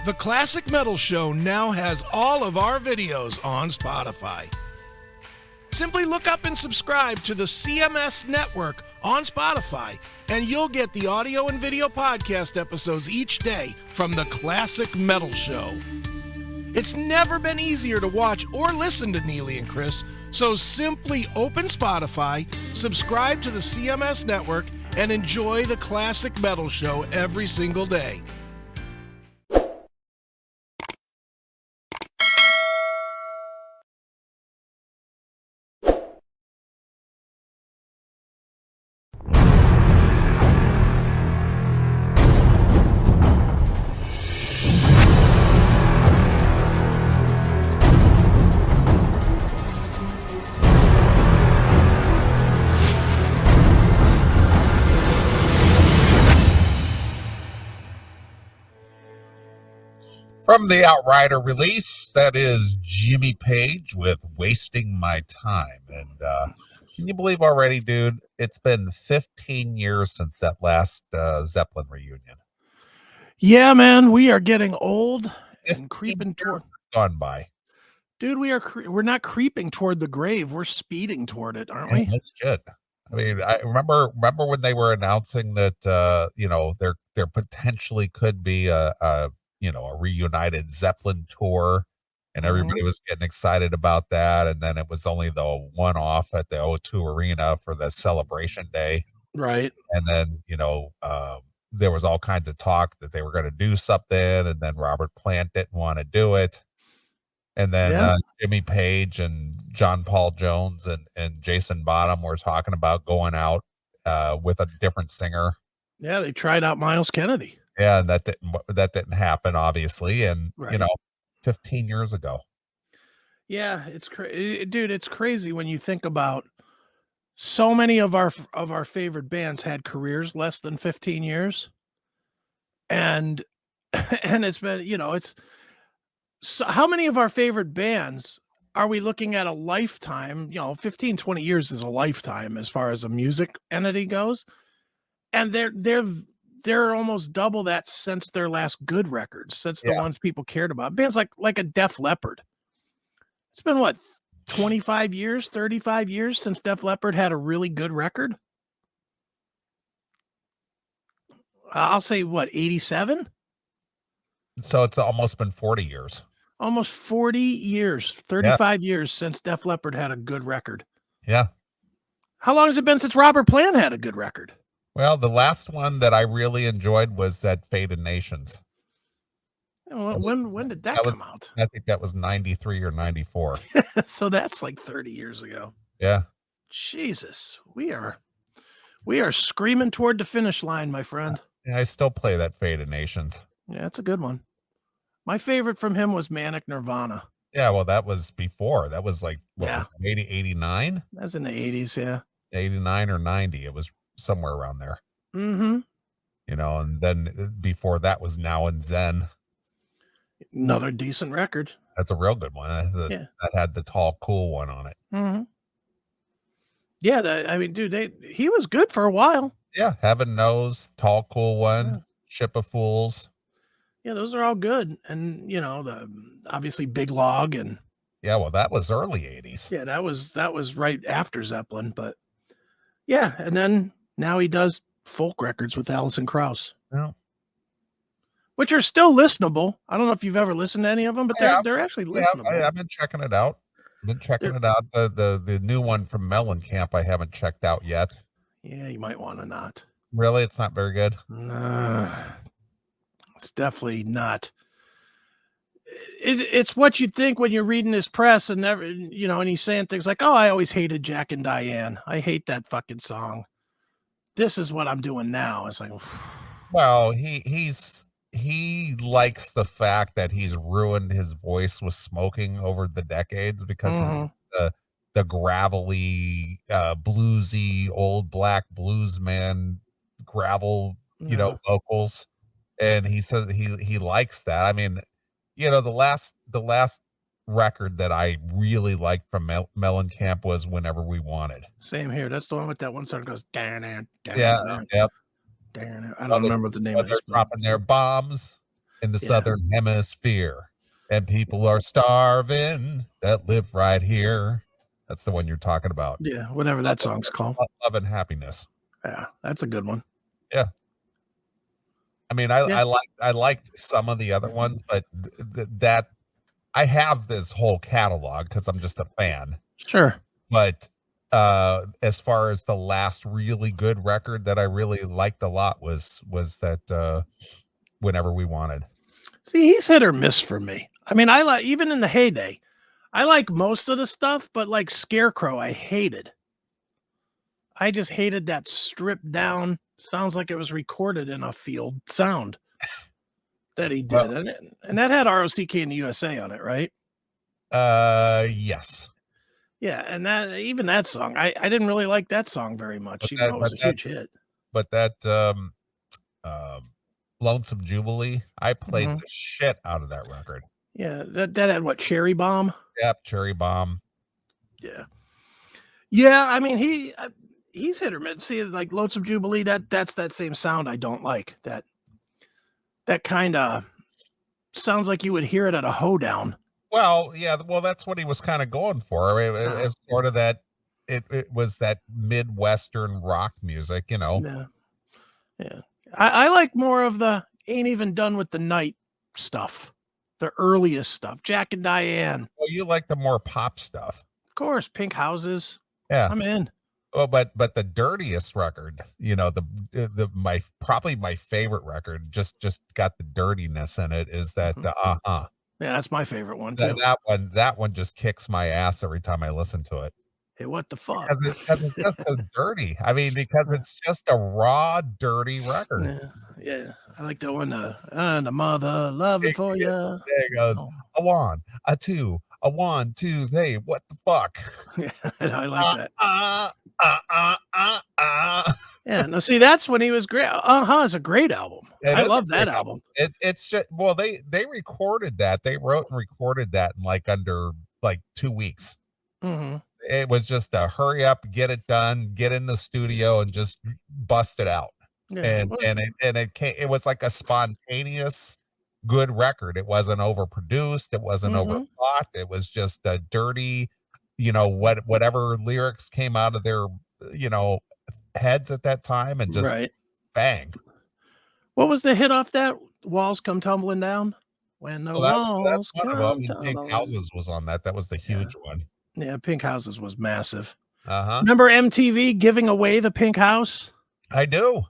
The Classic Metal Show now has all of our videos on Spotify. Simply look up and subscribe to the CMS network on Spotify, and you'll get the audio and video podcast episodes each day from The Classic Metal Show. It's never been easier to watch or listen to Neeley and Chris, so simply open Spotify, subscribe to the CMS network, and enjoy The Classic Metal Show every single day. From the Outrider release, that is Jimmy Page with Wasting My Time. And can you believe already, dude, it's been 15 years since that last Zeppelin reunion. Yeah, man, we are getting old and creeping toward. Gone by. Dude, we're not creeping toward the grave. We're speeding toward it, aren't we? That's good. I mean, I remember when they were announcing that, there potentially could be a reunited Zeppelin tour, and everybody was getting excited about that. And then it was only the one-off at the O2 Arena for the celebration day. Right. And then, there was all kinds of talk that they were going to do something, and then Robert Plant didn't want to do it. And then Jimmy Page and John Paul Jones and Jason Bonham were talking about going out with a different singer. Yeah, they tried out Miles Kennedy. Yeah, and that didn't happen, obviously. And 15 years ago. Yeah, it's dude. It's crazy when you think about so many of our favorite bands had careers less than 15 years, and it's been it's. So how many of our favorite bands are we looking at a lifetime? 15, 20 years is a lifetime as far as a music entity goes. And they're almost double that since their last good records, since the ones people cared about. Bands like a Def Leppard. It's been what, 25 years, 35 years since Def Leppard had a really good record? I'll say what, 87? So it's almost been 40 years. Almost 40 years, 35 years since Def Leppard had a good record. Yeah. How long has it been since Robert Plant had a good record? Well, the last one that I really enjoyed was that Faded Nations. When did that come out? I think that was 93 or 94. So that's like 30 years ago. Yeah. Jesus, we are screaming toward the finish line, my friend. Yeah, I still play that Faded Nations. Yeah, it's a good one. My favorite from him was Manic Nirvana. Yeah, well, that was before. That was like, was it, 89? That was in the 80s, yeah. 89 or 90. It was somewhere around there. Mm-hmm. And then before that was Now and Zen. Another decent record. That's a real good one. That had the Tall Cool one on it. Mm-hmm. Yeah, dude, he was good for a while. Yeah, Heaven Knows, Tall Cool one, Ship of Fools. Yeah, those are all good. And, the obviously Big Log and. Yeah, well, that was early 80s. Yeah, that was right after Zeppelin. But yeah, and then now he does folk records with Alison Krauss. Yeah. Which are still listenable. I don't know if you've ever listened to any of them, but they're actually listenable. Yeah, I've been checking it out. The new one from Mellencamp I haven't checked out yet. Yeah, you might want to not. Really? It's not very good? It's definitely not. It's what you think when you're reading his press and and he's saying things like, "Oh, I always hated Jack and Diane. I hate that fucking song. This is what I'm doing now." It's like, well, he likes the fact that he's ruined his voice with smoking over the decades because of the gravelly, bluesy old black blues man gravel, vocals. And he says he likes that. I mean, the last record that I really liked from Mellencamp was Whenever We Wanted. Same here. That's the one with that one song that goes yep. I don't remember the name of it. They're dropping their bombs in the Yeah. southern hemisphere, and people are starving that live right here. That's the one you're talking about. Yeah, whatever that song's called. Love and happiness. Yeah, that's a good one. Yeah. I mean, Yeah. I liked some of the other ones, but that I have this whole catalog because I'm just a fan. Sure. But as far as the last really good record that I really liked a lot was that Whenever We Wanted. See, he's hit or miss for me. I mean, I like even in the heyday, I like most of the stuff, but like Scarecrow, I hated. I just hated that stripped down, sounds like it was recorded in a field sound that he Well, did. And that had ROCK in the USA on it, right? Yes. Yeah, and that even that song, I didn't really like that song very much, But even that though it was but a that huge hit. but that um Lonesome Jubilee, I played Mhm. the shit out of that record. Yeah, that had what, Cherry Bomb? Yep, Cherry Bomb. Yeah. Yeah, I mean, he's hit or miss. See, like Lonesome Jubilee, that's that same sound I don't like. That kinda sounds like you would hear it at a hoedown. Well, yeah, well, that's what he was kind of going for. It's sort of that it was that Midwestern rock music, you know. Yeah, yeah. I like more of the Ain't Even Done with the Night stuff, the earliest stuff. Jack and Diane, Well, you like the more pop stuff. of course, Pink Houses. Yeah. I'm in. Well, but the dirtiest record, you know, the my probably my favorite record, just got the dirtiness in it, is that Mhm. uh-huh. Yeah, that's my favorite one That too. that one just kicks my ass every time I listen to it. Hey, what the fuck? Because it's just so dirty. I mean, because it's just a raw, dirty record. Yeah, yeah. I like that one, "And a mother loving It for it ya." it goes, Oh, "A 1, a 2, a 1, 2, hey, what the fuck? yeah, I like Uh, that. uh, uh." Yeah, no, see, that's when he was great. Uh-huh is a great album. It I is a love great that album. album. It's just well, they recorded that. They wrote and recorded that in, like, under, like, 2 weeks. Mhm. It was just a hurry up, get it done, get in the studio, and just bust it out. Yeah, And well, it was like a spontaneous good record. It wasn't overproduced, it wasn't mhm, overthought, it was just a dirty, whatever lyrics came out of their, you know, heads at that time, and just right. bang. What was the hit off that? "Walls Come Tumbling Down"? When the Well, that's walls one of them, come and Big tumbling. Houses was on that. That was the Yeah, huge one. yeah, Pink Houses was massive. Uh-huh. Remember MTV giving away the pink house? I do.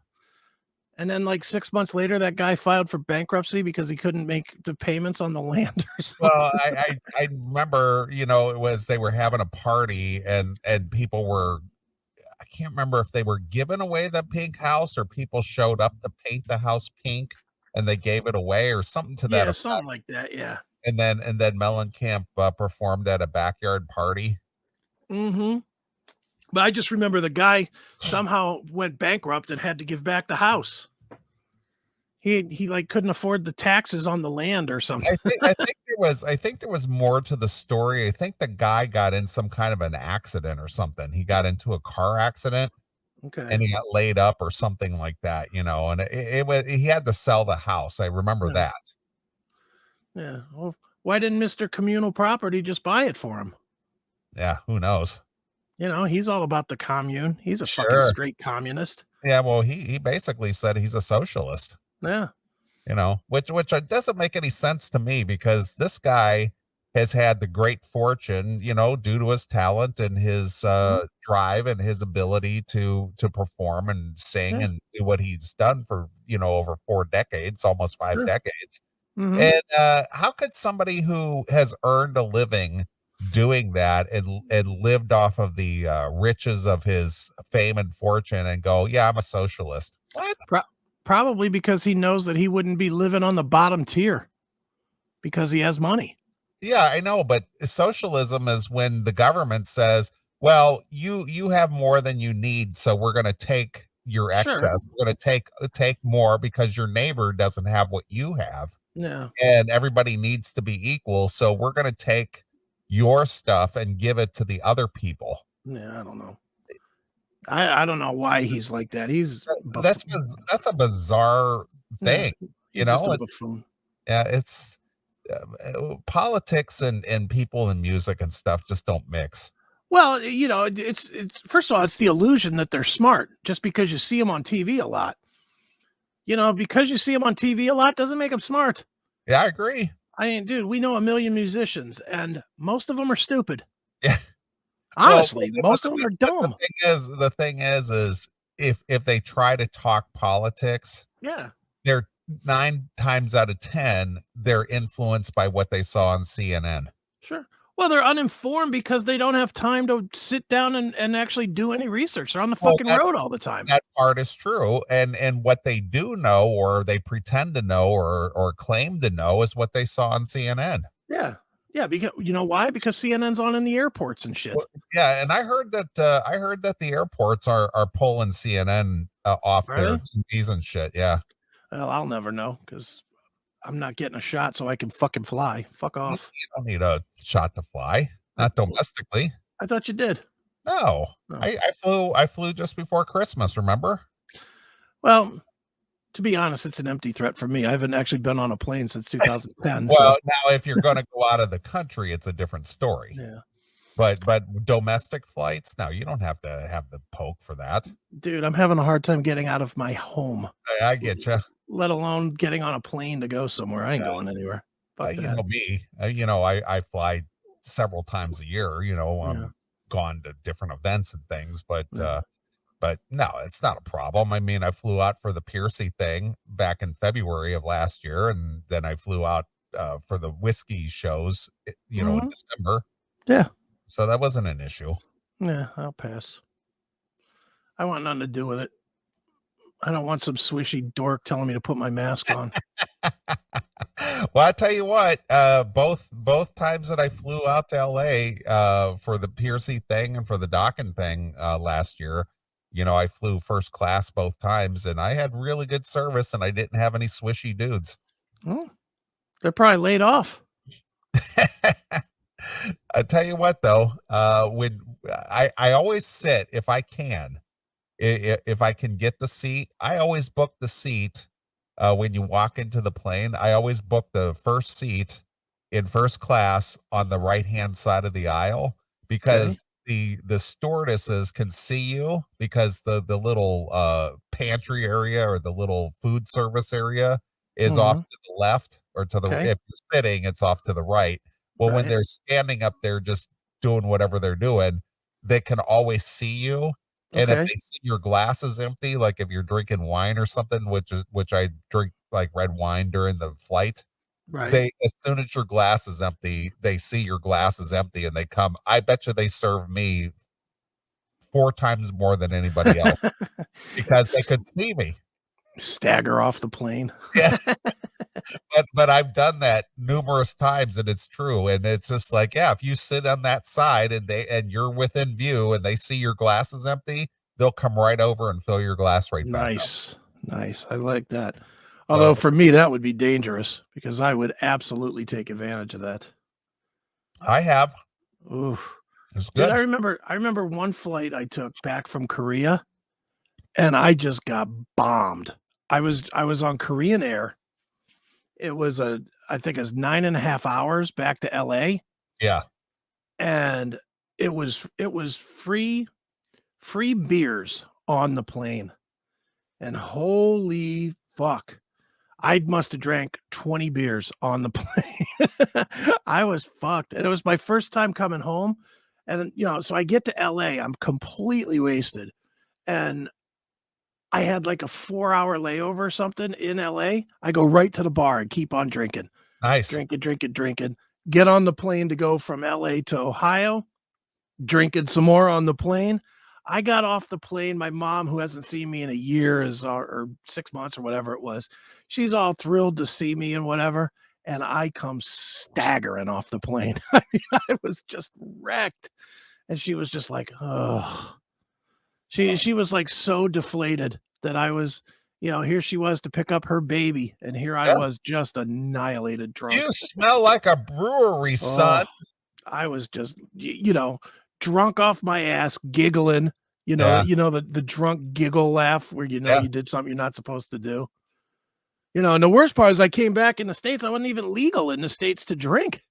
And then, like, 6 months later, that guy filed for bankruptcy because he couldn't make the payments on the land or Well, something. I remember, it was they were having a party, and people were, I can't remember if they were giving away the pink house or people showed up to paint the house pink and they gave it away or something to that Yeah, effect. something like that, yeah. And then Mellencamp, performed at a backyard party. Mhm. But I just remember the guy somehow went bankrupt and had to give back the house. He, like, couldn't afford the taxes on the land or something. I think there was more to the story. I think the guy got in some kind of an accident or something. He got into a car accident Okay. and he got laid up or something like that, and it was he had to sell the house. I remember Yeah, that. yeah. Well, why didn't Mr. Communal Property just buy it for him? Yeah, who knows? You know, he's all about the commune. He's a fucking Sure. straight communist. Yeah, well, he basically said he's a socialist, Yeah. which doesn't make any sense to me because this guy has had the great fortune, due to his talent and his Mhm. drive and his ability to perform and sing Yeah, and do what he's done for, over 4 decades, almost 5 sure. decades. Mhm. And, how could somebody who has earned a living doing that and lived off of the, riches of his fame and fortune and go, "Yeah, I'm a socialist." What? Pro Probably because he knows that he wouldn't be living on the bottom tier because he has money. Yeah, I know, but socialism is when the government says, "Well, you have more than you need, so we're gonna take your Sure. excess. We're gonna take more because your neighbor doesn't have what you have, Yeah. and everybody needs to be equal, so we're gonna take your stuff and give it to the other people." Yeah, I don't know. I don't know why he's like that. He's That's a bizarre yeah, thing, he's just a and buffoon. Yeah, it's politics and people and music and stuff just don't mix. Well, it's first of all, it's the illusion that they're smart just because you see them on TV a lot. Because you see them on TV a lot doesn't make them smart. Yeah, I agree. I mean, dude, we know a million musicians, and most of them are stupid. Yeah. Well, Honestly, most of them are dumb. the thing is if they try to talk politics, Yeah, they're 9 times out of 10, they're influenced by what they saw on CNN. sure. Well, they're uninformed because they don't have time to sit down and actually do any research. They're on the Well, fucking road all the time. that part is true, and what they do know or they pretend to know or claim to know is what they saw on CNN. Yeah. Yeah, because you know why? Because CNN's on in the airports and Well, shit. yeah, and I heard that the airports are pulling CNN, off Are their they? TVs and shit, yeah. Well, I'll never know because I'm not getting a shot so I can fucking fly. Fuck You off. don't need a shot to fly, I, not domestically. I thought you did. No. Oh. I flew just before Christmas, remember? Well, to be honest, it's an empty threat for me. I haven't actually been on a plane since 2010. Well, So, now if you're gonna go out of the country, it's a different story. yeah. But domestic flights, no, you don't have to have the poke for that. Dude, I'm having a hard time getting out of my home, I get you. let alone getting on a plane to go somewhere. I ain't going anywhere. Fuck You that. know me, I fly several times a year, Yeah. gone to different events and things, Yeah. but no, it's not a problem. I mean, I flew out for the Piercy thing back in February of last year, and then I flew out, for the whiskey shows, in Mhm. December, Yeah. so that wasn't an issue. Yeah. I'll pass. I want nothing to do with it. I don't want some swishy dork telling me to put my mask on. Well, I tell you what, both times that I flew out to LA, for the Piercy thing and for the Dockin thing, last year, I flew first class both times and I had really good service and I didn't have any swishy dudes. Well, they're probably laid off. I tell you what though, when I always sit if I can, if I can get the seat, I always book the seat. When you walk into the plane, I always book the first seat in first class on the right hand side of the aisle Okay. because the stewardesses can see you because the little pantry area or the little food service area is off Mhm. to the left or to the Okay. if you're sitting, it's off to the right. Well, when Right. they're standing up there just doing whatever they're doing, they can always see you, and if Okay. they see your glass is empty, like if you're drinking wine or something, which I drink like red wine during the flight, Right. they as soon as your glass is empty, they see your glass is empty and they come. I bet you they serve me 4 times more than anybody else because they S could see me. Stagger off the plane. Yeah, but I've done that numerous times and it's true. And it's just like, yeah, if you sit on that side and you're within view and they see your glass is empty, they'll come right over and fill your glass right back up. Nice. Nice. I like that. Although So for me, that would be dangerous because I would absolutely take advantage of that. I have. Ooh. It's Dude, I good. remember I remember one flight I took back from Korea and I just got bombed. I was on Korean Air. It was I think it's 9.5 hours back to LA, Yeah. and it was free beers on the plane. And holy fuck, I must have drank 20 beers on the plane. I was fucked. And it was my first time coming home. And, so I get to LA, I'm completely wasted. And I had like a 4 hour layover or something in LA. I go right to the bar and keep on drinking, Nice. drinking, drinking, drinking. Get on the plane to go from LA to Ohio, drinking some more on the plane. I got off the plane. My mom, who hasn't seen me in a year, or 6 months or whatever it was, she's all thrilled to see me and whatever. And I come staggering off the plane. I mean, I was just wrecked. And she was just like, oh, she was like so deflated that I was, here she was to pick up her baby. And here I Yeah. was just annihilated drunk. You smell like a brewery, son. Oh, I was just, drunk off my ass, giggling. Yeah. The drunk giggle laugh where Yeah. you did something you're not supposed to do. And the worst part is I came back in the States. I wasn't even legal in the States to drink.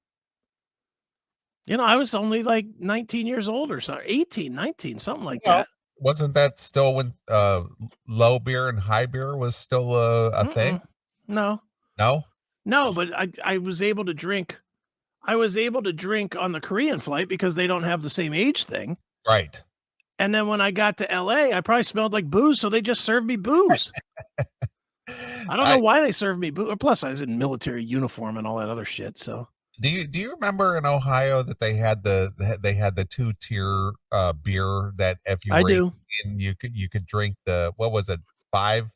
I was only like 19 years old or so, 18, 19, something like Well, that. wasn't that still when low beer and high beer was still a thing? No, No? no, but I was able to drink. I was able to drink on the Korean flight because they don't have the same age thing. Right. And then when I got to LA, I probably smelled like booze, so they just served me booze. I don't know I why they served me booze. Plus, I was in military uniform and all that other shit. So do you remember in Ohio that they had the 2-tier beer that if you I were do. 18 you could drink the what was it, 5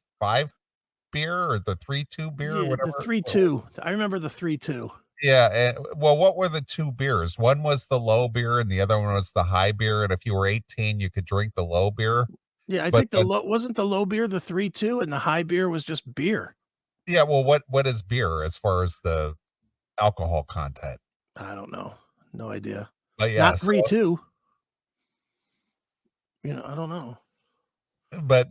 beer or the 3-2 beer or Yeah, the whatever? 3-2. I remember the 3-2. Yeah, well, what were the 2 beers? One was the low beer and the other one was the high beer, and if you were 18, you could drink the low beer, Yeah, I but think the the low wasn't the low beer the 3-2, and the high beer was just beer. yeah, well, what is beer as far as the alcohol content? I don't know. No idea. But yeah, Not so 3-2. I don't know. but,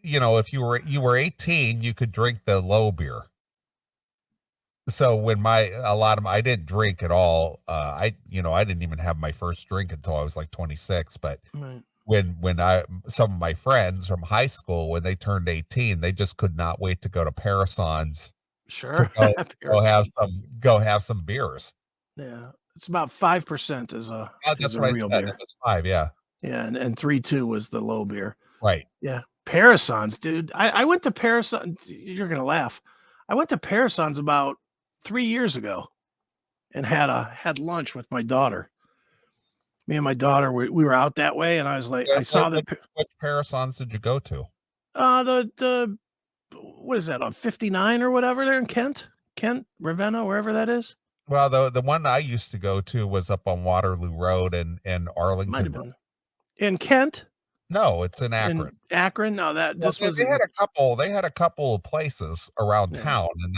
if you were 18, you could drink the low beer. So when a lot of I didn't drink at all, I didn't even have my first drink until I was like 26, but Right. when some of my friends from high school, when they turned 18, they just could not wait to go to Parisons to Sure. go have some beers. Yeah. It's about 5% is a Oh, is that's a what I real said. It beer. was 5, yeah. Yeah, and 3-2 was the low beer. Right. Yeah. Parisons, dude. I went to Parisons. You're gonna laugh. I went to Parisons about 3 years ago and had lunch with my daughter. Me and my daughter, we were out that way, and I was like, Where I where saw that. which which Parisons did you go to? The what is that on 59 or whatever there in Kent, Ravenna, wherever that is. Well, the one I used to go to was up on Waterloo Road and Might Arlington have Road. been in Kent, No, it's in Akron. in Akron. No, that Well, this they was they had in. a couple of places around Yeah. town, and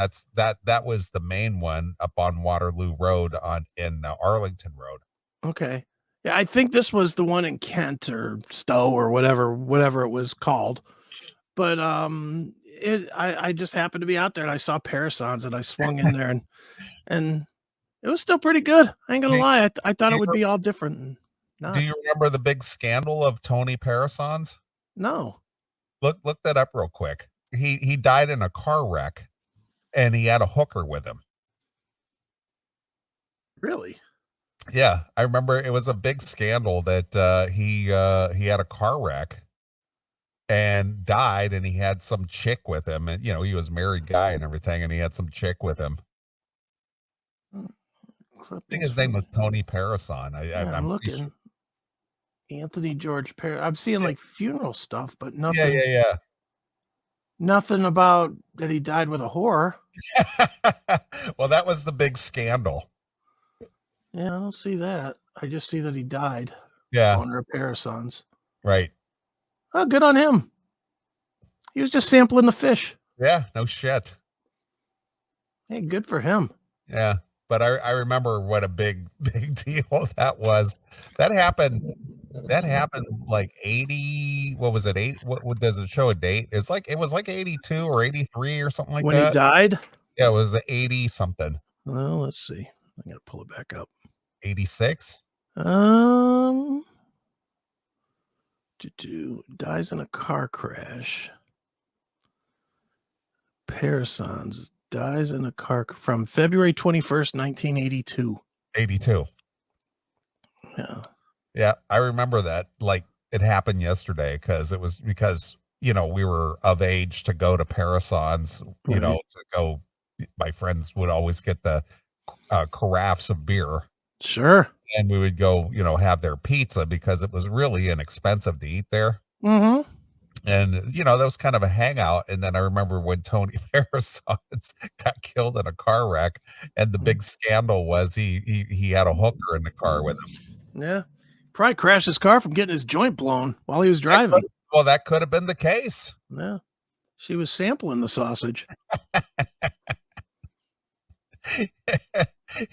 that was the main one up on Waterloo Road in Arlington Road. Okay. Yeah, I think this was the one in Kent or Stowe or whatever it was called. But I just happened to be out there and I saw Parisons and I swung in there and it was still pretty good. I ain't gonna Do lie. I thought do it you would be all different and do not. you remember the big scandal of Tony Parisons? No, Look that up real quick. He died in a car wreck, and he had a hooker with him. really. Yeah, I remember it was a big scandal that he had a car wreck and died, and he had some chick with him, and he was a married guy and everything, and he had some chick with him. Mm, I think Clippings his name from was Tony Parison. yeah, I'm I'm pretty sure. looking. Anthony George Perry. I'm seeing Yeah, like funeral stuff, but yeah, nothing yeah, nothing about that he died with a whore. yeah. Well, that was the big scandal. Yeah, I don't see that. I just see that he died. Yeah, Owner of Parisons. right. Oh, good on him. He was just sampling the fish. Yeah, no shit. Hey, good for him. Yeah, but I remember what a big big deal that was. That happened. That happened like 80. What was it? What does it show a date? It was like 82 or 83 or something like When he that. died? Yeah, it was 80 something. Well, let's see. I gotta pull it back up. 86. Um, dies in a car crash. Parsons dies in a car from February 21st, 1982. 82. Yeah. Yeah, I remember that like it happened yesterday because we were of age to go to Parisons, Right. to go. My friends would always get the carafes of beer, Sure. and we would go, have their pizza because it was really inexpensive to eat there. Mm-hmm. And that was kind of a hangout. And then I remember when Tony Parisons got killed in a car wreck, and the big scandal was he had a hooker in the car with him. Yeah. Probably crashed his car from getting his joint blown while he was driving. That could have been the case. Yeah. She was sampling the sausage.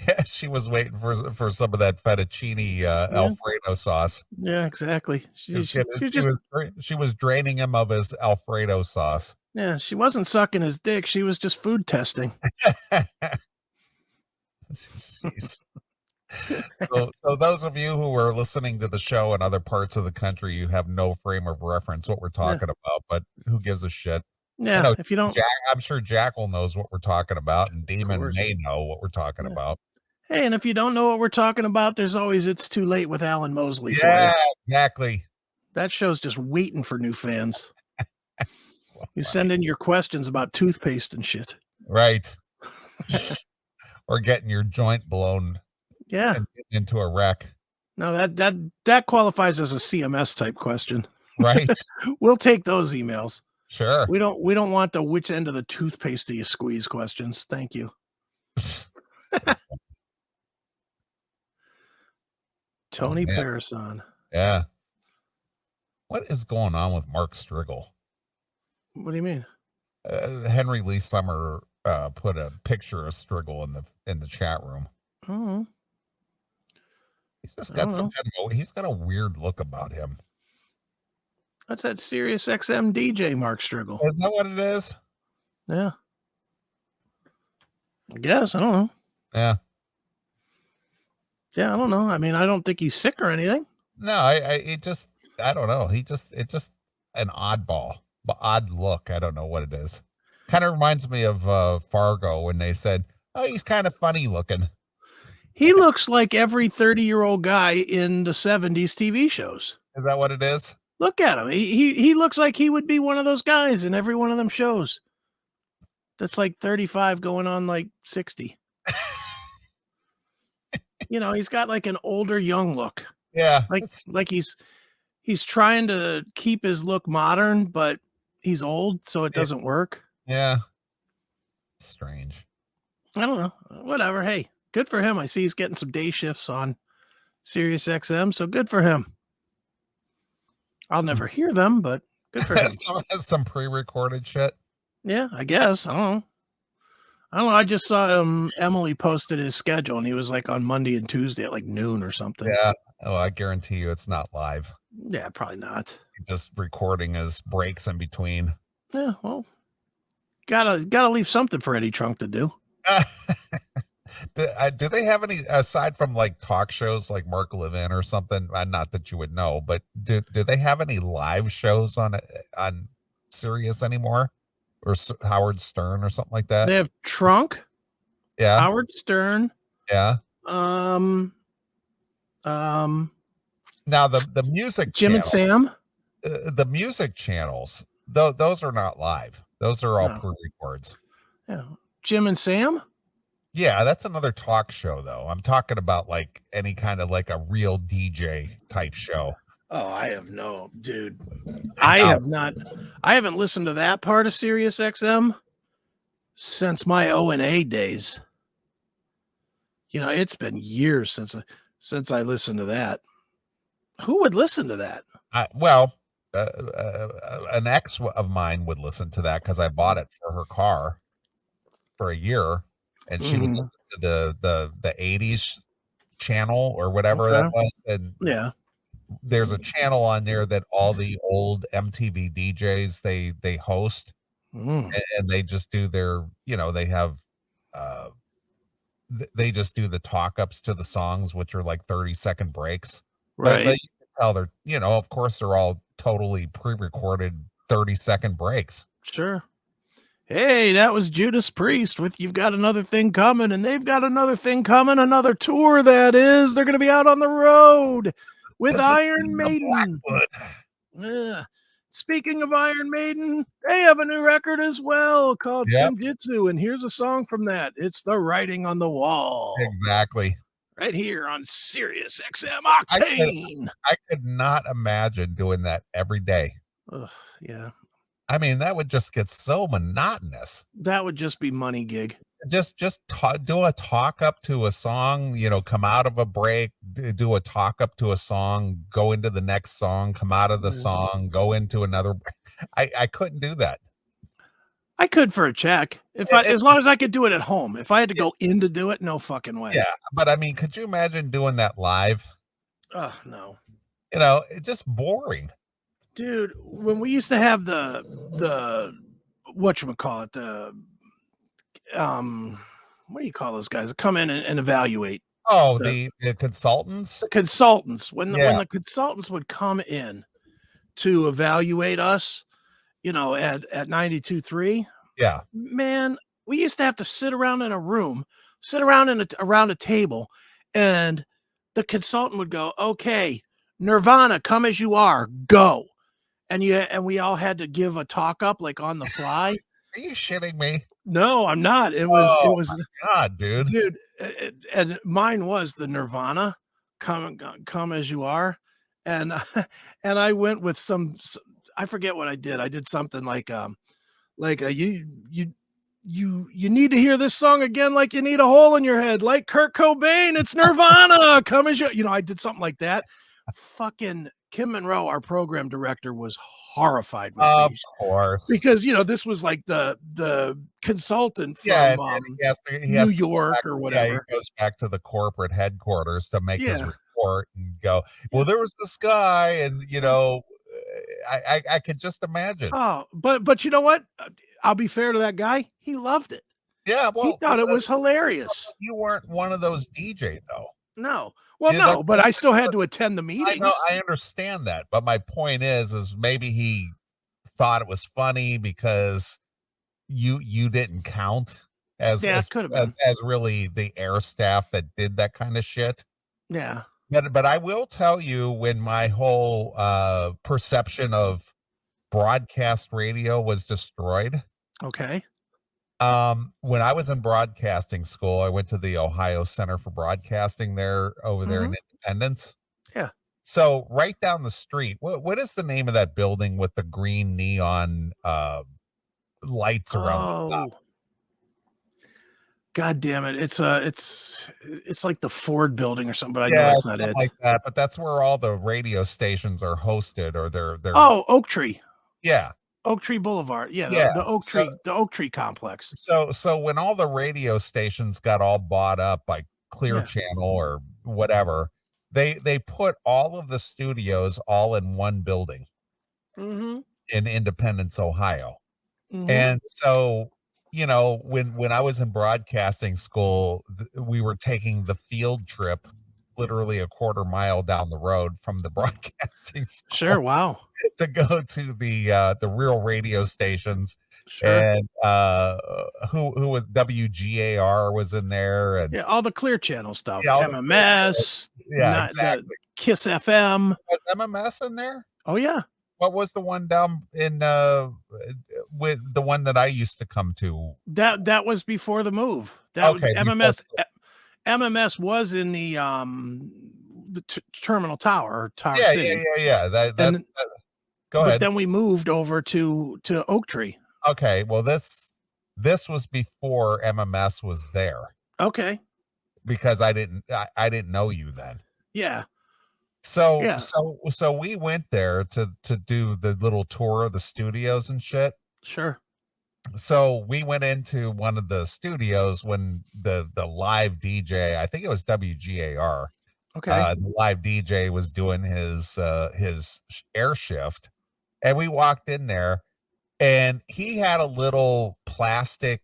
Yeah, she was waiting for some of that fettuccine Yeah. Alfredo sauce. Yeah, exactly. She was She was just she was draining him of his Alfredo sauce. Yeah, she wasn't sucking his dick. She was just food testing. Jeez. So those of you who are listening to the show in other parts of the country, you have no frame of reference what we're Yeah. talking about, but who gives a shit? I Yeah. know If you don't, Jack, I'm sure Jackal knows what we're talking about, and of Demon course. may know what we're talking Yeah. about. Hey, and if you don't know what we're talking about, there's always It's Too Late with Alan Mosley for you. Yeah, exactly. That show's just waiting for new fans. So You funny. send in your questions about toothpaste and shit. Right. Or getting your joint blown Yeah. and getting into a wreck. No, that qualifies as a CMS type question. Right. We'll take those emails. Sure. We don't want the which end of the toothpaste do you squeeze questions. Thank you. So, oh Tony man. Parison. Yeah. What is going on with Mark Striegel? What do you mean? Henry Lee Summer put a picture of Striegel in the chat room. Oh, He's just I got don't know. he's got a weird look about him. That's that Sirius XM DJ Mark Striegel. Is that what it is? Yeah. I guess. I don't know. Yeah. Yeah, I don't know. I mean, I don't think he's sick or anything. No, I don't know. It just an oddball, but odd look. I don't know what it is. Kind of reminds me of Fargo when they said, "Oh, he's kind of funny looking." He looks like every 30-year-old guy in the 70s TV shows. Is that what it is? Look at him. He looks like he would be one of those guys in every one of them shows. That's like 35 going on like 60. He's got like an older young look. Yeah. Like he's trying to keep his look modern, but he's old, so it doesn't work. Yeah. Strange. I don't know. Whatever. Hey, good for him. I see he's getting some day shifts on Sirius XM, so good for him. I'll never hear them, but good for him. Some pre-recorded shit. Yeah, I guess. I don't know. I just saw Emily posted his schedule, and he was like on Monday and Tuesday at like noon or something. Yeah. Oh, I guarantee you it's not live. Yeah, probably not. Just recording his breaks in between. Yeah, well, gotta leave something for Eddie Trunk to do. Do they have any, aside from like talk shows like Mark Levin or something? Not that you would know, but do they have any live shows on Sirius anymore, or Howard Stern or something like that? They have Trunk, Yeah, Howard Stern, yeah. um, Now the music Jim and channels, Sam. the music channels, those are not live. Those are all No. pre-records. Yeah, Jim and Sam. Yeah, that's another talk show though. I'm talking about like any kind of like a real DJ type show. Oh, I have no, dude. I haven't listened to that part of Sirius XM since my O&A days. It's been years since I listened to that. Who would listen to that? An ex of mine would listen to that because I bought it for her car for a year, and she would listen to the 80s channel or whatever that was. And Yeah. there's a channel on there that all the old MTV DJs they host, and they just do their, they have they just do the talk ups to the songs, which are like 30-second breaks. But Right. you can tell they're, of course they're all totally pre-recorded 30-second breaks. Sure. Hey, that was Judas Priest with You've Got Another Thing Coming, and they've got another thing coming, another tour, that is. They're going to be out on the road with Iron Maiden. Yeah. Speaking of Iron Maiden, they have a new record as well called Senjutsu, and here's a song from that. It's The Writing on the Wall. Exactly. Right here on Sirius XM Octane. I could not imagine doing that every day. Ugh, yeah. I mean, that would just get so monotonous. That would just be money gig. Just do a talk up to a song, come out of a break, do a talk up to a song, go into the next song, come out of the song, go into another. I couldn't do that. I could for a check as long as I could do it at home. If I had to go in to do it, no fucking way. Yeah, but I mean, could you imagine doing that live? Oh, no. It's just boring. Dude, when we used to have the whatchamacallit, what do you call those guys that come in and evaluate? Oh, The the consultants? consultants. When Yeah, the consultants would come in to evaluate us, at 92.3, yeah. man, we used to have to sit around in a room, sit around around a table, and the consultant would go, "Okay, Nirvana, come as you are, go." And we all had to give a talk up like on the fly. Are you shitting me? No, I'm not. It Oh was my god, dude. dude, and mine was the Nirvana, come as you are, and and I went with I forget what I did. I did something like you need to hear this song again like you need a hole in your head, like Kurt Cobain. It's Nirvana. Come as I did something like that. Fucking Kim Monroe, our program director, was horrified with Of me course. because this was like the consultant Yeah, from and he New has to go York back, or yeah, he whatever. goes back to the corporate headquarters to make his Yeah, report and go, yeah, "Well, there was this guy," and, yeah. I could just imagine. Oh, but you know what? I'll be fair to that guy. He loved it. Yeah, He well, thought it was hilarious. you weren't one of those DJ though. No, well, Yeah, no, but I still had to attend the I know, meetings. I understand that, but my point is maybe he thought it was funny because you didn't count Yeah, it could have been. as really the air staff that did that kind of shit. Yeah. But I will tell you when my whole perception of broadcast radio was destroyed. Okay. When I was in broadcasting school, I went to the Ohio Center for Broadcasting over there in Mhm. Independence. Yeah. So right down the street, what is the name of that building with the green neon lights around the top? Oh, god damn it. It's like the Ford building or something, but I know Yeah, that's not something it. like that. But that's where all the radio stations are hosted, or they're Oh, Oak Tree. yeah, Oak Tree Boulevard. Yeah, yeah. The Oak Tree complex. So when all the radio stations got all bought up by Clear Yeah. Channel or whatever, they put all of the studios all in one building Mhm. in Independence, Ohio. Mhm. And so, when I was in broadcasting school, we were taking the field trip literally a quarter mile down the road from the broadcasting Sure, school wow. to go to the real radio stations. Sure. And who was WGAR was in there, and Yeah, all the Clear Channel stuff. yeah, all the Clear Channel. MMS, Yeah, not the exactly. Kiss FM. Was MMS in there? Oh, yeah. What was the one down in with the one that I used to come to? That was before the move. That was Okay, before. MMS was in the Terminal Tower, or Tower Yeah, yeah, City, yeah, yeah. and Go but ahead. then we moved over to Oak Tree. Okay, well, this was before MMS was there Okay. because I didn't know you then. Yeah. So Yeah. so we went there to do the little tour of the studios and shit. Sure. So we went into one of the studios when the live DJ, I think it was WGAR, Okay. the live DJ was doing his air shift, and we walked in there, and he had a little plastic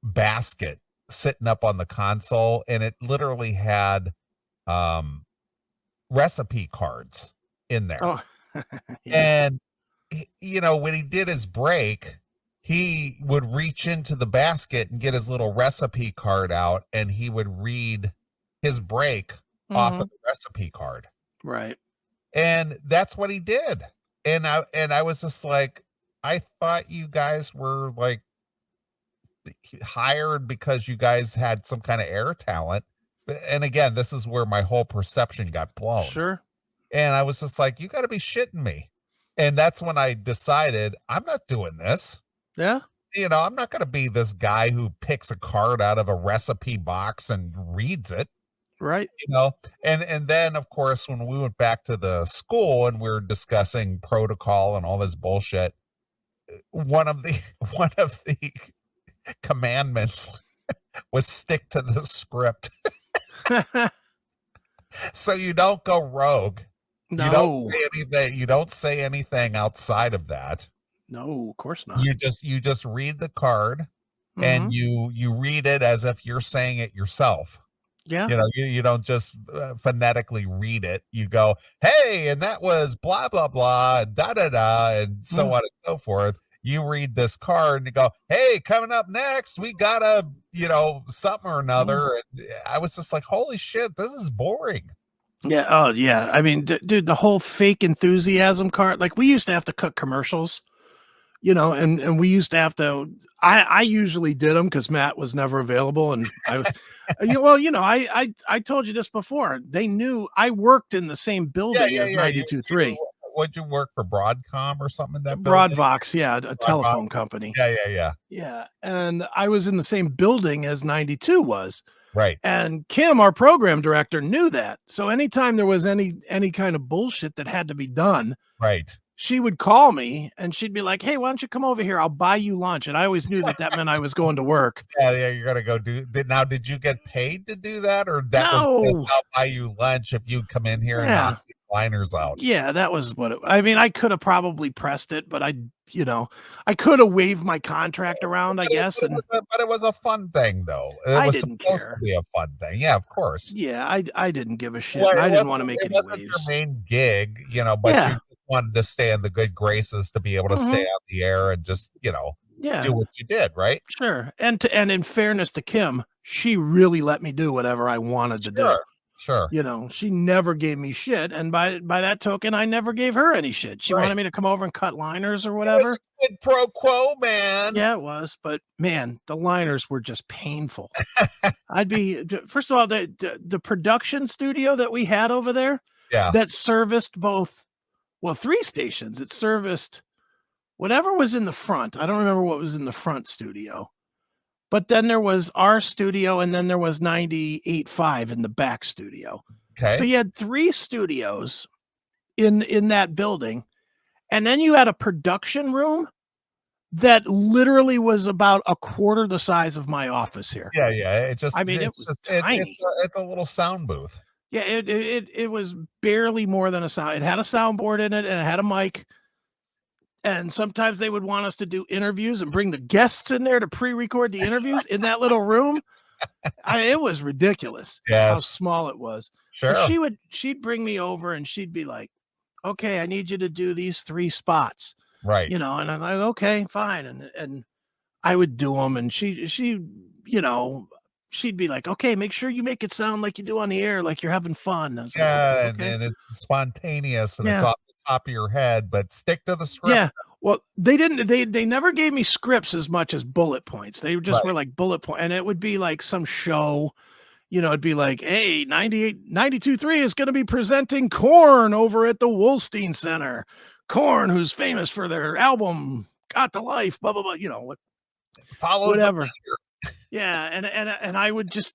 basket sitting up on the console, and it literally had um recipe cards in there. Oh, yeah. And when he did his break, he would reach into the basket and get his little recipe card out, and he would read his break off of Mhm. the recipe card. Right. And that's what he did. And I was just like, I thought you guys were like hired because you guys had some kind of air talent. And again, this is where my whole perception got blown. Sure. And I was just like, you got to be shitting me. And that's when I decided I'm not doing this. Yeah. I'm not going to be this guy who picks a card out of a recipe box and reads it, Right. And then of course, when we went back to the school and we were discussing protocol and all this bullshit, one of the one of the commandments was stick to the script. So you don't go rogue. You don't No. say anything outside of that. No, of course not. You just read the card, and Mhm. you read it as if you're saying it yourself. Yeah. You don't just, phonetically read it. You go, "Hey, and that was blah, blah, blah, da, da, da," and so Mm. on and so forth. You read this card and you go, "Hey, coming up next, we got a, something or Mm. another," and I was just like, "Holy shit, this is boring." Yeah, oh, yeah. I mean, dude, the whole fake enthusiasm card, like, we used to have to cut commercials, and we used to have to I usually did them because Matt was never available, and I was well, I told you this before. They knew I worked in the same Yeah, building yeah, as yeah, 92.3. would you work for Broadcom or something in that building? Broadvox, yeah, a Broadband? telephone company. Yeah, yeah, yeah. Yeah, and I was in the same building as 92 was. Right, And Kim, our program director, knew that. So anytime there was any kind of bullshit that had to be done, right. she would call me and she'd be like, "Hey, why don't you come over here? I'll buy you lunch." And I always knew that that meant I was going to work. Yeah, yeah, you're gonna go did you get paid to do that, or that was just, No. "I'll buy you lunch if you come in here and knock Yeah. these liners out"? Yeah, that was what I mean, I could have probably pressed it, but you know, I could have waved my contract around, I guess, and But it was a fun thing, though. It I was didn't supposed to care. be a fun thing. Yeah, of course. Yeah, I didn't give a shit, Well, and I it didn't wasn't wanna make it any wasn't your waves. main gig, but you Yeah. just wanted to stay in the good graces to be able to stay Mhm. on the air and just, Yeah. do what you did, right? Sure, and in fairness to Kim, she really let me do whatever I wanted to do. Sure, sure. She never gave me shit, and by that token, I never gave her any shit. She wanted Right. me to come over and cut liners or It was whatever. a quid pro quo, man. Yeah, it was, but man, the liners were just painful. I'd be first of all, the production studio that we had over there Yeah, that serviced both, well, 3 stations. It serviced whatever was in the front. I don't remember what was in the front studio. But then there was our studio, and then there was 98.5 in the back studio. So okay. you had 3 studios in that building, and then you had a production room that literally was about a quarter the size of my office here. Yeah, yeah, I mean, it it's was just tiny. it's a little sound booth. Yeah, it was barely more than a sound. It had a soundboard in it, and it had a mic, and sometimes they would want us to do interviews and bring the guests in there to pre-record the interviews in that little room. It was ridiculous how Yes, small it was. So sure. she'd bring me over and she'd be like, "Okay, I need you to do these 3 spots." Right. And I'm like, "Okay, fine." And I would do them, and you know, she'd be like, "Okay, make sure you make it sound like you do on the air, like you're having fun." I was like, Yeah, and Okay." it's spontaneous and it's Yeah. off the top of your head, but stick to the script. Yeah. Well, they didn't they never gave me scripts as much as bullet points. They just were Right. like bullet point, and it would be like some show. It'd be like, "Hey, 92.3 is gonna be presenting Corn over at the Wolstein Center. Corn, who's famous for their album Got the Life, blah, blah, blah," Followed the whatever. Yeah, and I would just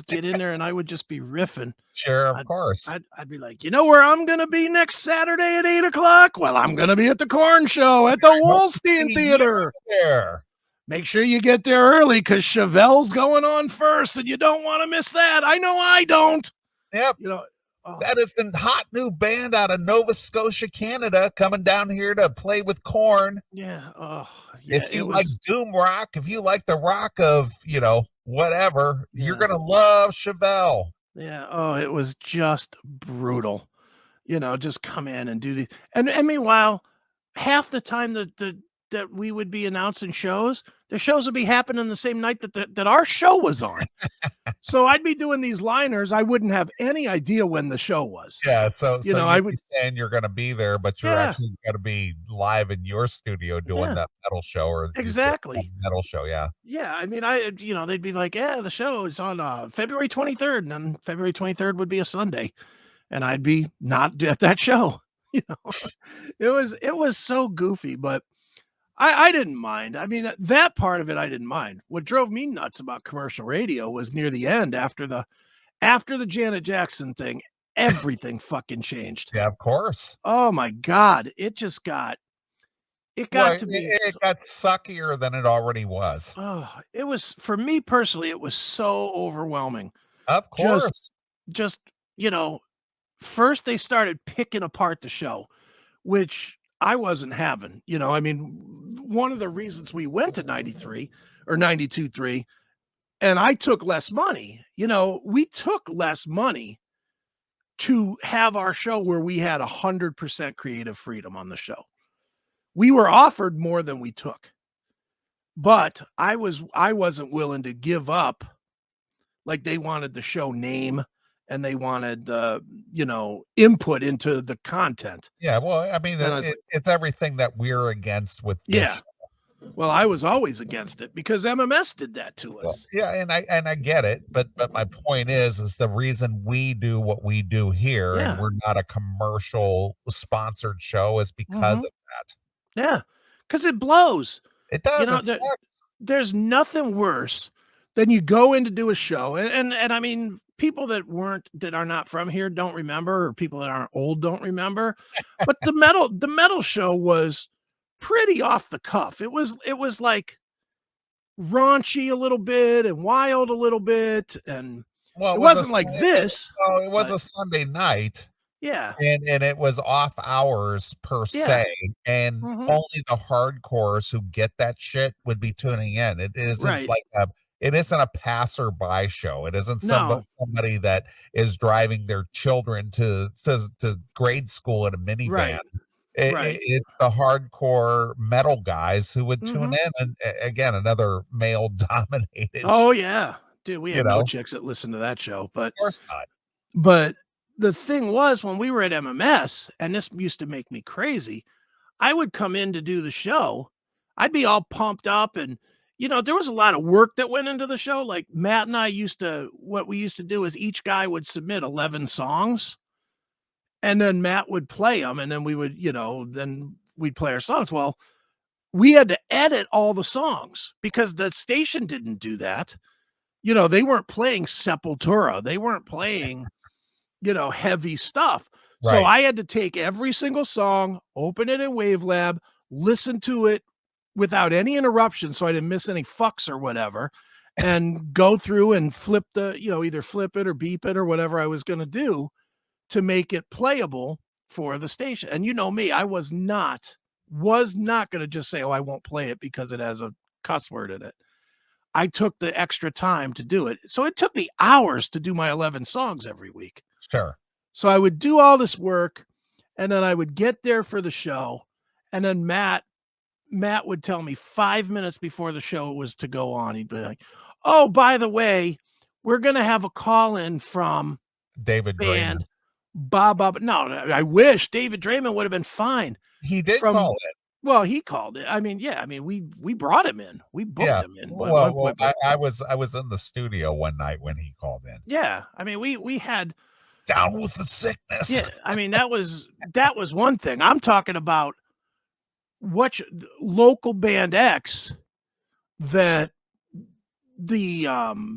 get in there and I would just be riffing. leader, of I'd course. I'd be like, "You know where I'm gonna be next Saturday at 8 o'clock? Well, I'm gonna be at the Corn Show at the I hope to Wolstein see you Theater. there. Make sure you get there early because Chevelle's going on first, and you don't wanna miss that. I know I don't." Yep. You know? Oh. That is the hot new band out of Nova Scotia, Canada, coming down here to play with Corn. Yeah, oh, yeah, If it you like was doom rock, if you like the rock of, whatever, you're yeah, gonna love Chevelle. yeah, oh, it was just brutal, just come in and do and meanwhile, half the time that we would be announcing shows, the shows would be happening the same night that our show was on. So I'd be doing these liners, I wouldn't have any idea when the show was. Yeah, so I you'd be would saying you're gonna be there, but you're yeah, actually gonna be live in your studio doing yeah, that metal show or the exactly. metal show, yeah. Yeah, I mean, they'd be like, "Yeah, the show is on, February 23rd," and then February 23rd would be a Sunday, and I'd be not at that show, you know? It was so goofy, but I didn't mind. I mean, that part of it, I didn't mind. What drove me nuts about commercial radio was near the end after the Janet Jackson thing, everything fucking changed. Yeah, of course. Oh my god, it got Well, to be it got suckier than it already was. it was for me personally, it was so overwhelming. Of Just course. just, you know, first they started picking apart the show, which I wasn't having, I mean, one of the reasons we went to 93 or 92.3 and I took less money, we took less money to have our show where we had 100% creative freedom on the show. We were offered more than we took. But I wasn't willing to give up, like they wanted the show name and they wanted input into the content. Yeah, well, I mean, And I was like, it's everything that we're against with this yeah. show. Well, I was always against it because MMS did that to Well, us. yeah, and I get it, but my point is the reason we do what we do here and Yeah. we're not a commercial sponsored show is because Mhm. of that. Yeah. Because it blows. It You does, know, it there sucks. there's nothing worse than you go in to do a show, and I mean, people that are not from here don't remember, or people that aren't old don't remember, but the metal show was pretty off the cuff. It was like raunchy a little bit and wild a little bit, and Well, it wasn't like this, it was but a Sunday night. yeah, And it was off hours per yeah, se, and mhm, only the hardcores who get that shit would be tuning in. It isn't right. like it isn't a passerby show. It isn't No, somebody that is driving their children to grade school in a minivan. right, right. It's the hardcore metal guys who would tune Mhm. in, and again, another male dominated, Oh, yeah. Dude, we you had no know? chicks that listened to that show, but Of course not. But the thing was when we were at MMS, and this used to make me crazy, I would come in to do the show. I'd be all pumped up and there was a lot of work that went into the show. Like Matt and I what we used to do is each guy would submit 11 songs and then Matt would play them and then we would, then we'd play our songs. Well, we had to edit all the songs because the station didn't do that. They weren't playing Sepultura. They weren't playing heavy stuff. So Right. I had to take every single song, open it in WaveLab, listen to it without any interruption so I didn't miss any fucks or whatever, and go through and flip either flip it or beep it or whatever I was going to do to make it playable for the station. And you know me, I was not going to just say, "Oh, I won't play it because it has a cuss word in it." I took the extra time to do it. So it took me hours to do my 11 songs every week. Sure. So I would do all this work and then I would get there for the show. And then Matt would tell me 5 minutes before the show was to go on. He'd be like, "Oh, by the way, we're going to have a call in from David Draymond. band Bob. No, I wish David Draymond would have been fine He did from, call it. well, he called it. I mean, yeah, I mean, we brought him in. We booked Yeah. him in at Well one well, point, but I was in the studio one night when he called in. yeah, I mean, we had, Down with the sickness. yeah, I mean, that was one thing. I'm talking about local band X that the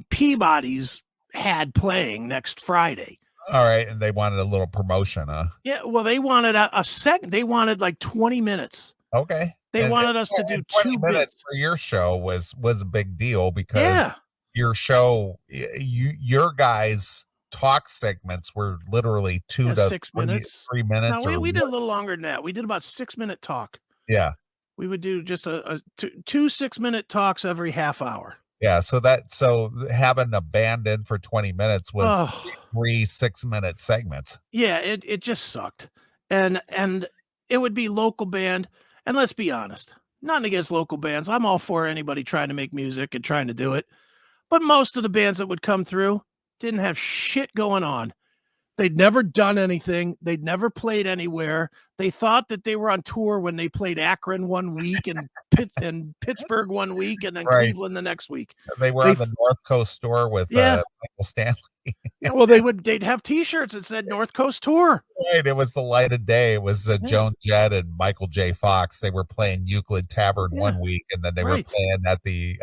Peabodys had playing next Friday. Alright, and they wanted a little promotion, huh? Yeah, well, they wanted a second. They wanted like 20 minutes. Okay. They wanted us to do 20 two minutes bits. for your show was a big deal because Yeah, your show your guys' talk segments were literally 2 yeah, to 6 minutes. 3 No, minutes we or we did a what. little longer than that. We did about 6 minute talk. Yeah. We would do just a two 6 minute talks every half hour. Yeah, so having a band in for 20 minutes was Oh, 3 6-minute segments. yeah, it just sucked. And it would be local band, and let's be honest, nothing against local bands. I'm all for anybody trying to make music and trying to do it. But most of the bands that would come through didn't have shit going on. They'd never done anything. They'd never played anywhere. They thought that they were on tour when they played Akron one week and Pittsburgh one week and then Right. Cleveland the next week. They were They on the North Coast tour with, Yeah. Michael Stanley. Yeah, well, they'd have T-shirts that said North Coast Tour. Right, it was the light of day. It was, Yeah, Joan Jett and Michael J. Fox. They were playing Euclid Tavern yeah, one week, and then they were right. playing at the,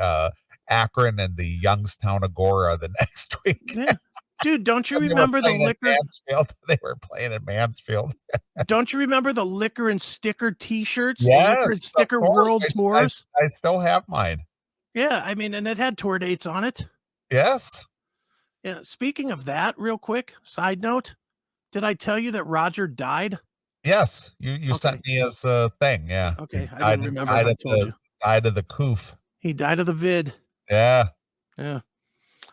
Akron and the Youngstown Agora the next week. Yeah. Dude, don't you And they were remember the playing in liquor Mansfield. They were playing in Mansfield. don't you remember the liquor and sticker T-shirts? The liquor and Yes, of sticker course. world tours? I still have mine. Yeah, I mean, and it had tour dates on it. Yes. Yeah, speaking of that, real quick, side note, did I tell you that Roger died? Yes, you Okay. sent me his, thing, yeah. Okay. I didn't remember if I told you. Died of the coof. He died of the vid. Yeah. Yeah.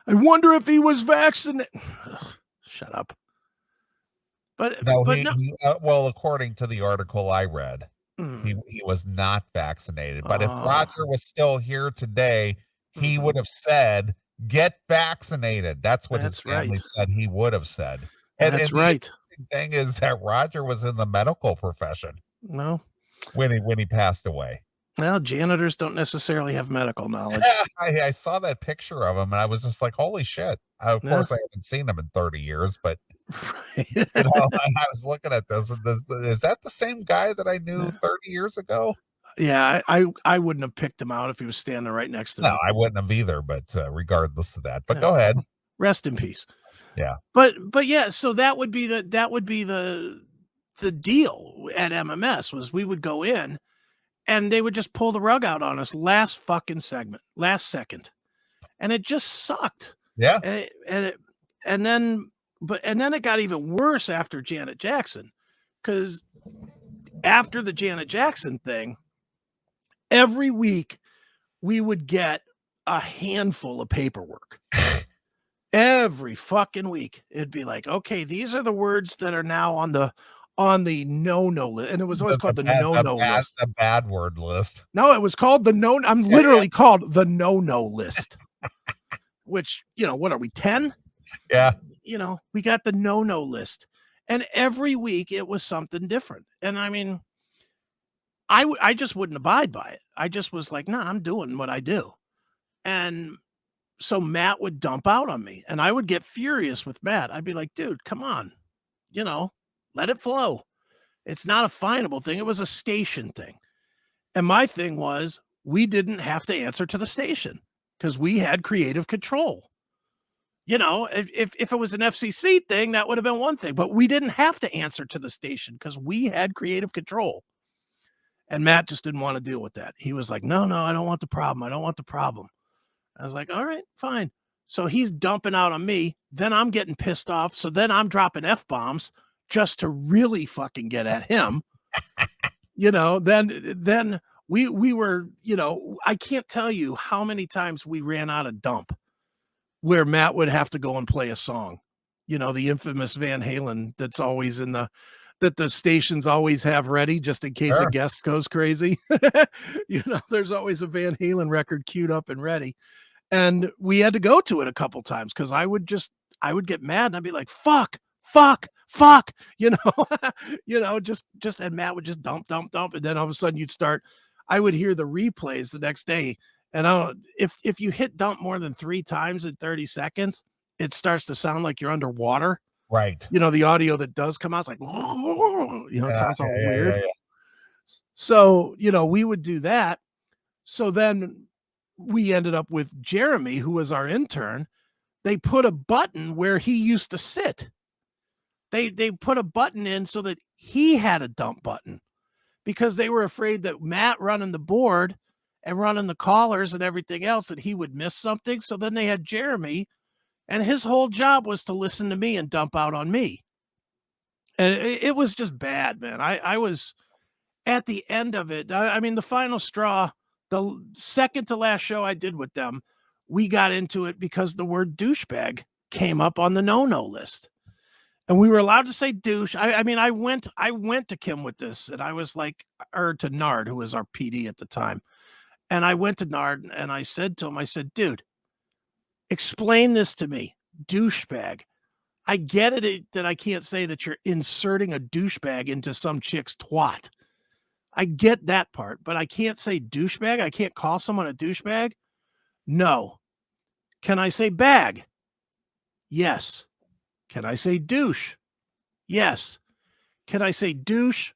I wonder if he was vaccinated. Shut up. No, But no. well, according to the article I read, Mm. he was not vaccinated, but if Oh, Roger was still here today, he mhm. would have said, "Get vaccinated." That's what his That's family right. said he would have said. And That's the right. interesting thing is that Roger was in the medical profession No. when he passed away. Well, janitors don't necessarily have medical knowledge. Yeah, I saw that picture of him, and I was just like, "Holy shit." Of Yeah. course, I haven't seen him in 30 years, but, Right. you know, and I was looking at this, and this is that the same guy that I knew Yeah. 30 years ago? Yeah, I wouldn't have picked him out if he was standing right next to No, me. I wouldn't have either, but, regardless of that, but Yeah. go ahead. Rest in peace. Yeah. But yeah, so that would be the deal at MMS was we would go in and they would just pull the rug out on us last fucking segment, last second. And it just sucked. Yeah. And it, and it, and then and then it got even worse after Janet Jackson cuz after the Janet Jackson thing, every week we would get a handful of paperwork. Every fucking week. It'd be like, okay, these are the words that are now on the no-no list. And it was always called the no-no list. The bad word list. No, it was called the no. I'm Yeah, yeah, literally called the no-no list, which, what are we, 10? yeah. We got the no-no list. And every week it was something different. And I mean, I just wouldn't abide by it. I just was like, nah, I'm doing what I do. And so Matt would dump out on me and I would get furious with Matt. I'd be like, dude, come on, let it flow. It's not a finable thing. It was a station thing. And my thing was we didn't have to answer to the station because we had creative control. If it was an FCC thing, that would have been one thing, but we didn't have to answer to the station because we had creative control. And Matt just didn't want to deal with that. He was like, no, I don't want the problem. I don't want the problem. I was like, all right, fine. So he's dumping out on me. Then I'm getting pissed off. So then I'm dropping F-bombs just to really fucking get at him. Then we were, I can't tell you how many times we ran out of dump where Matt would have to go and play a song. The infamous Van Halen that's always that the stations always have ready just in case a Sure. guest goes crazy. There's always a Van Halen record queued up and ready. And we had to go to it a couple times because I would get mad and I'd be like, fuck, just and Matt would just dump. And then all of a sudden I would hear the replays the next day. And if you hit dump more than 3 times in 30 seconds, it starts to sound like you're underwater. Right. The audio that does come out, it's like, it sounds all weird. Yeah. So, we would do that. So then we ended up with Jeremy, who was our intern. They put a button where he used to sit. They put a button in so that he had a dump button because they were afraid that Matt running the board and running the callers and everything else, that he would miss something. So then they had Jeremy, and his whole job was to listen to me and dump out on me. And it was just bad, man. I was at the end of it. I mean, the final straw, the second to last show I did with them, we got into it because the word douchebag came up on the no-no list. And we were allowed to say douche. I mean, I went to Kim with this, and I was like, or to Nard, who was our PD at the time. And I went to Nard and I said to him, I said, dude, explain this to me. Douchebag. I get it that I can't say that you're inserting a douchebag into some chick's twat. I get that part, but I can't say douchebag. I can't call someone a douchebag. No. Can I say bag? Yes. Can I say douche? Yes. Can I say douche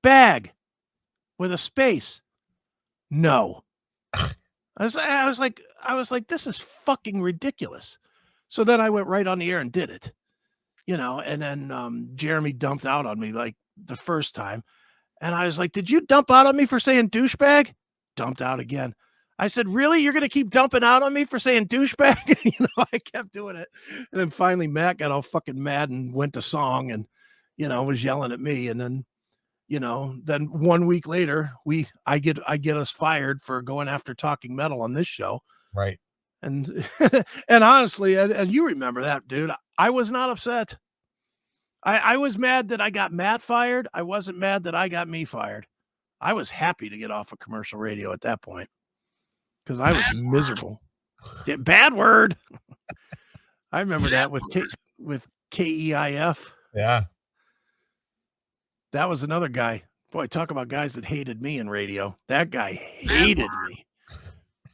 bag with a space? No. I was like, this is fucking ridiculous. So then I went right on the air and did it, and then Jeremy dumped out on me like the first time. And I was like, did you dump out on me for saying douchebag? Dumped out again. I said, really? You're going to keep dumping out on me for saying douchebag? I kept doing it. And then finally Matt got all fucking mad and went to song. And, was yelling at me. And then, then 1 week later, I get us fired for going after Talking Metal on this show. Right. And and honestly, and you remember that, dude, I was not upset. I was mad that I got Matt fired. I wasn't mad that I got me fired. I was happy to get off of commercial radio at that point because I was miserable. Yeah, bad word. I remember that with KEIF. Yeah. That was another guy. Boy, talk about guys that hated me in radio. That guy hated me.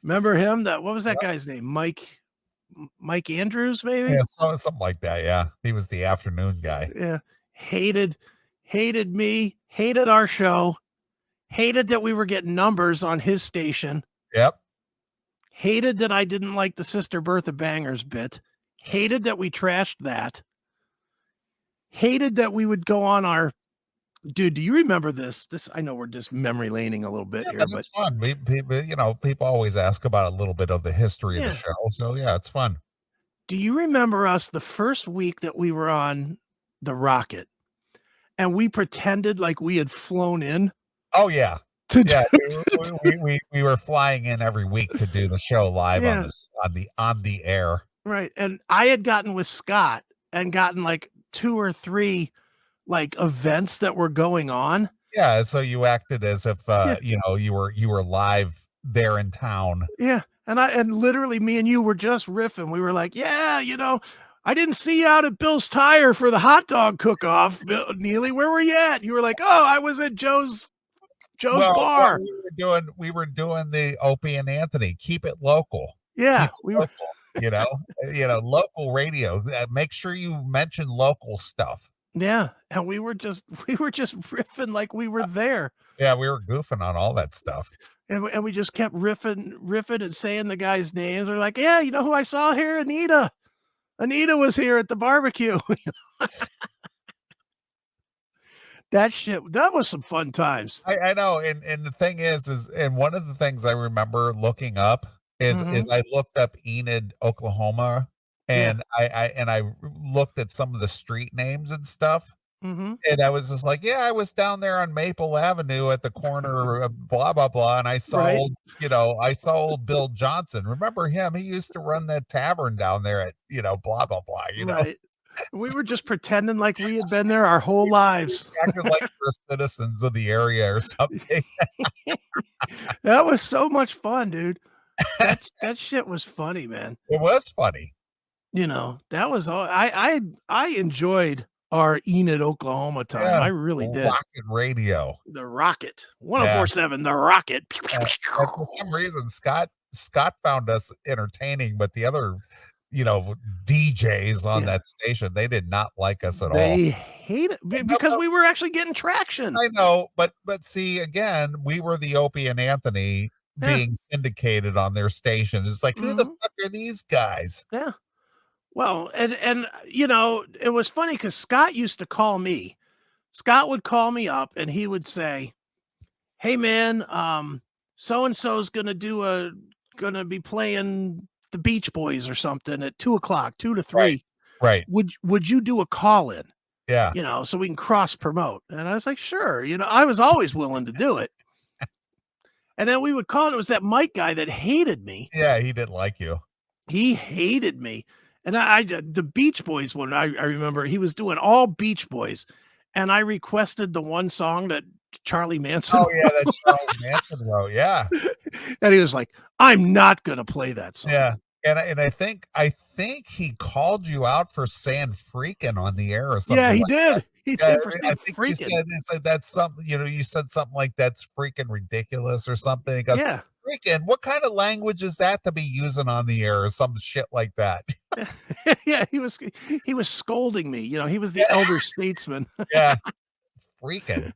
Remember him? What was that guy's name? Mike Andrews, maybe? Yeah, something like that. Yeah. He was the afternoon guy. Yeah. Hated me, hated our show, hated that we were getting numbers on his station. Yep. Hated that I didn't like the Sister Bertha Bangers bit. Hated that we trashed that. Hated that we would go on our... Dude, do you remember this? I know we're just memory laning a little bit here, but it's fun. People always ask about a little bit of the history of the show. So yeah, it's fun. Do you remember us the first week that we were on the Rocket and we pretended like we had flown in? Oh yeah. Yeah, we were flying in every week to do the show live on the air. Right. And I had gotten with Scott and gotten like 2 or 3 like events that were going on. Yeah, so you acted as if you were live there in town. Yeah. And literally me and you were just riffing. We were like, yeah, I didn't see you out at Bill's Tire for the hot dog cook-off. Neeley, where were you at? You were like, oh, I was at Joe's bar. We were doing the Opie and Anthony. Keep it local. Yeah, we were local, local radio. Make sure you mention local stuff. Yeah, and we were just riffing like we were there. Yeah, we were goofing on all that stuff. And we just kept riffing and saying the guys' names. We're like, yeah, you know who I saw here? Anita. Anita was here at the barbecue. That was some fun times. I know. And the thing is and one of the things I remember looking up is I looked up Enid, Oklahoma, and I looked at some of the street names and stuff. And I was just like, yeah, I was down there on Maple Avenue at the corner of blah, blah, blah. And I saw, old Bill Johnson. Remember him? He used to run that tavern down there at, blah, blah, blah, Right. We were just pretending like we had been there our whole lives. Acting like we're citizens of the area or something. That was so much fun, dude. That shit was funny, man. It was funny. That was all. I enjoyed our Enid, Oklahoma time. I really did. Rocket radio. The Rocket. 104.7, the Rocket. For some reason, Scott found us entertaining, but the other, DJs on that station, they did not like us at all. They hate it because we were actually getting traction. I know, but see, again, we were the Opie and Anthony being syndicated on their station. It's like, who the fuck are these guys? Yeah. Well, and it was funny because Scott used to call me. Scott would call me up and he would say, hey man, so-and-so's gonna be playing the Beach Boys or something at 2:00, 2 to 3. Right. Would you do a call in? Yeah. So we can cross promote. And I was like, sure. I was always willing to do it. And then we would call it. It was that Mike guy that hated me. Yeah, he didn't like you. He hated me. And the Beach Boys one, I remember he was doing all Beach Boys. And I requested the one song that Charlie Manson wrote. That Charlie Manson wrote. Yeah. And he was like, I'm not going to play that song. Yeah. And I think he called you out for saying freaking on the air or something. Yeah, he like did. That. He did for saying freaking. You said that's something, you said something like that's freaking ridiculous or something. He goes, yeah. Freaking, what kind of language is that to be using on the air or some shit like that? Yeah, he was scolding me. He was the elder statesman. Yeah. Freaking.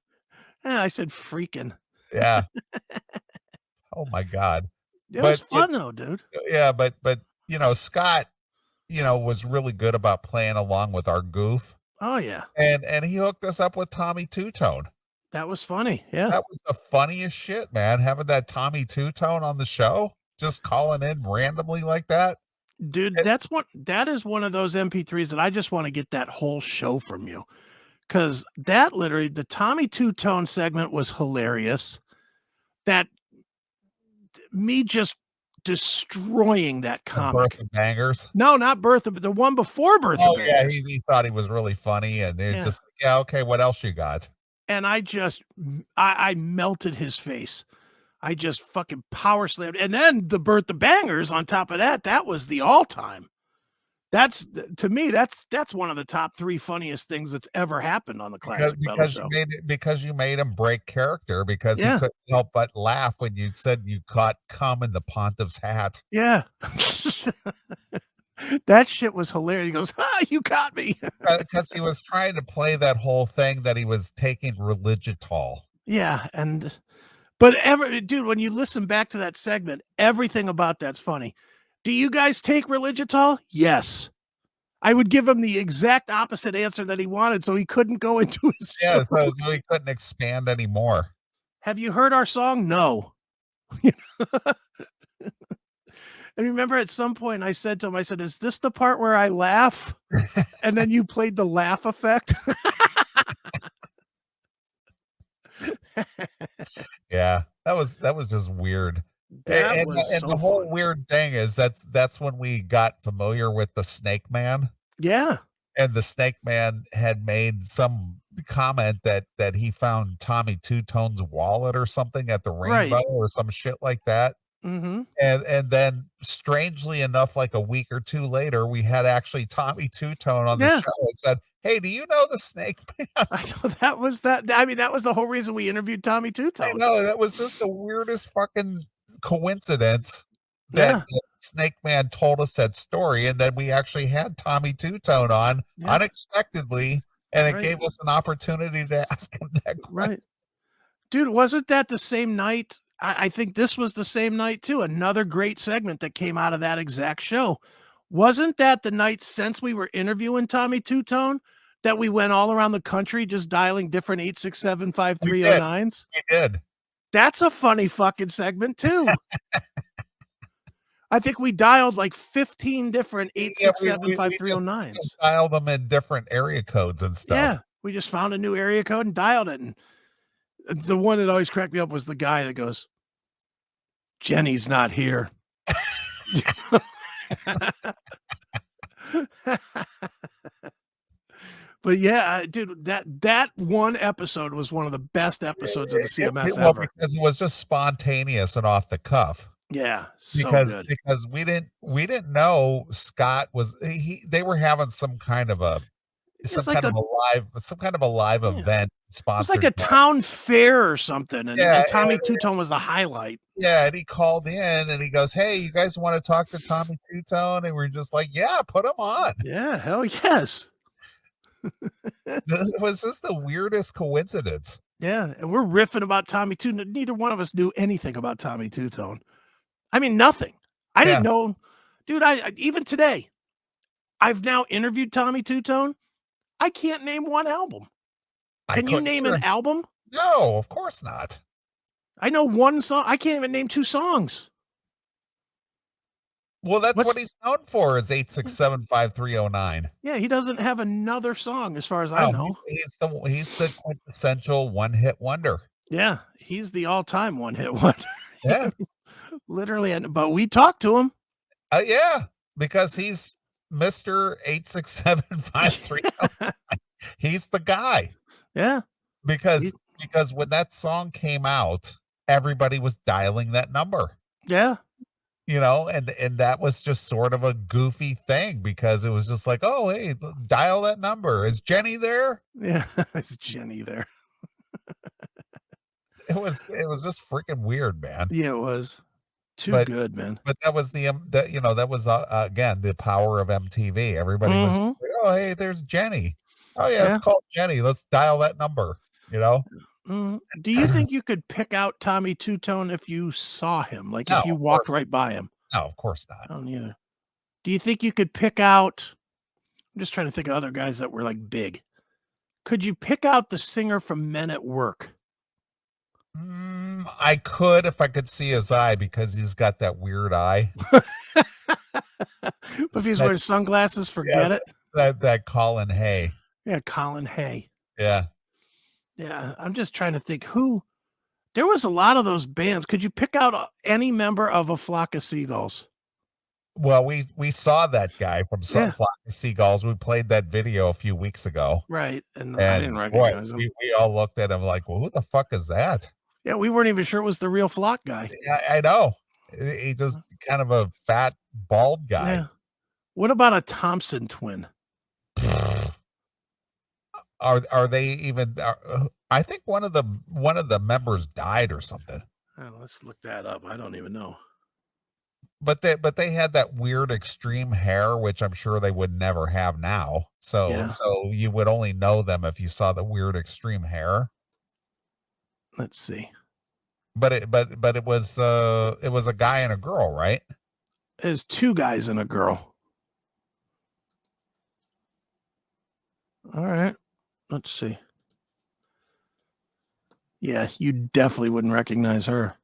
And I said freaking. Yeah. Oh my God. It was fun though, dude. Yeah, but Scott, was really good about playing along with our goof. Oh yeah. And he hooked us up with Tommy Two-Tone. That was funny. Yeah. That was the funniest shit, man. Having that Tommy Two-Tone on the show, just calling in randomly like that. Dude, that is one of those MP3s that I just want to get that whole show from you. because that literally, the Tommy Two-Tone segment was hilarious. That me just destroying that The Birth comic. of Bangers. No, not Bertha, but the one before Bertha Oh, yeah, Bangers. he thought he was really funny, and it Yeah. just, "Yeah, okay, what else you got?" And I melted his face. I just fucking power slammed. And then the Bertha Bangers on top of that, that was the all-time. That's to me, that's one of the top 3 funniest things that's ever happened on the Because Classic Metal because you Show. made it because you made him break character because he Yeah. couldn't help but laugh when you said you caught cum in the Pontiff's hat. Yeah. That shit was hilarious. He goes, "Ah, you got me." Because he was trying to play that whole thing that he was taking Religitol. Yeah, but dude, when you listen back to that segment, everything about that's funny. Do you guys take Religitol? Yes. I would give him the exact opposite answer that he wanted, so he couldn't go into his Yeah, show. so he couldn't expand anymore. Have you heard our song? No. And remember at some point I said to him, I said, "Is this the part where I laugh?" And then you played the laugh effect. Yeah, that was just weird. That was And the so whole fun. weird thing is that's when we got familiar with the Snake Man, Yeah. and the Snake Man had made some comment that he found Tommy Two-Tone's wallet or something at the Right. Rainbow or some shit like that. Mhm. And then strangely enough, like a week or 2 later, we had actually Tommy Two-Tone on the Yeah. show and said, "Hey, do you know the Snake Man?" I know I mean, that was the whole reason we interviewed Tommy I Two-Tone. know, that was just the weirdest fucking coincidence Yeah. that Snake Man told us that story, and then we actually had Tommy Two-Tone on Yeah. unexpectedly, and it Right. gave us an opportunity to ask him that question. Right. Dude, wasn't that the same night? I think this was the same night too. Another great segment that came out of that exact show. Wasn't that the night since we were interviewing Tommy Two-Tone that we went all around the country just dialing different 867 We did, 5309s? we did. That's a funny fucking segment too. I think we dialed like 15 different Yeah, 867 we just 5309s. dialed them in different area codes and stuff. Yeah, we just found a new area code and dialed it, and the one that always cracked me up was the guy that goes, "Jenny's not here." But yeah, dude, that one episode was one of the best episodes of the CMS Well, ever. because it was just spontaneous and off the cuff. Yeah, so good. Because we didn't know Scott was they were having It's like a some kind of a live yeah, it event was like sponsored a by town fair or something, yeah, and Tommy Two-Tone was the highlight. and he called in and he goes, "Hey, you guys wanna talk to Tommy Two-Tone?" And we're just like, "Yeah, put him on." Yeah, hell yes. It was just the weirdest coincidence. Yeah, and we're riffing about Tommy Two. Neither one of us knew anything about Tommy Two-Tone. I mean, nothing. I Yeah, didn't know, dude. Even today, I've now interviewed Tommy Two-Tone. I can't name one album. I Can you couldn't name an either. album? No, of course not. I know one song. I can't even name 2 songs. Well, that's what What's he's known for is 8675309. yeah, he doesn't have another song as far as I No, know. he's the quintessential one-hit wonder. Yeah, he's the all-time one-hit wonder. Yeah. Literally, and but we talked to him. Yeah, because he's Mr. 86753. He's the guy Yeah, he because when that song came out, everybody was dialing that number, yeah, and that was just sort of a goofy thing because it was just like, "Oh, hey, dial that number. Is Jenny there?" yeah. It's Jenny there. It was just freaking weird, man. Yeah, it was. Too But good, man. but that was that was, again, the power of MTV. Everybody was Mhm. just like, "Oh, hey, there's Jenny. Oh, yeah, let's Yeah. call Jenny. Let's dial that number," you know? Mhm. Do you think you could pick out Tommy Two-Tone if you saw him? Like, No, if you of walked course right by him? no, of course not. I don't either. Do you think you could pick out I'm just trying to think of other guys that were, like, big. Could you pick out the singer from Men at Work? I could if I could see his eye because he's got that weird eye. But if he's That wearing sunglasses, yeah, forget it. that Colin Hay. Yeah, Colin Hay. Yeah. Yeah, I'm just trying to think who. There was a lot of those bands. Could you pick out any member of A Flock of Seagulls? Well, we saw that guy from Yeah, Flock of Seagulls. We played that video a few weeks ago, right. And I didn't and boy, recognize him. we all looked at him like, "Well, who the fuck is that?" Yeah, we weren't even sure it was the real Flock guy. I know. He just kind of a fat, bald guy. Yeah. What about a Thompson twin? Are they even I think one of the members died or something. Let's look that up. I don't even know. But they had that weird extreme hair, which I'm sure they would never have now. So Yeah. so you would only know them if you saw the weird extreme hair. Let's see. But it was a guy and a girl, right? There's two guys and a girl. All right. Let's see. Yeah, you definitely wouldn't recognize her.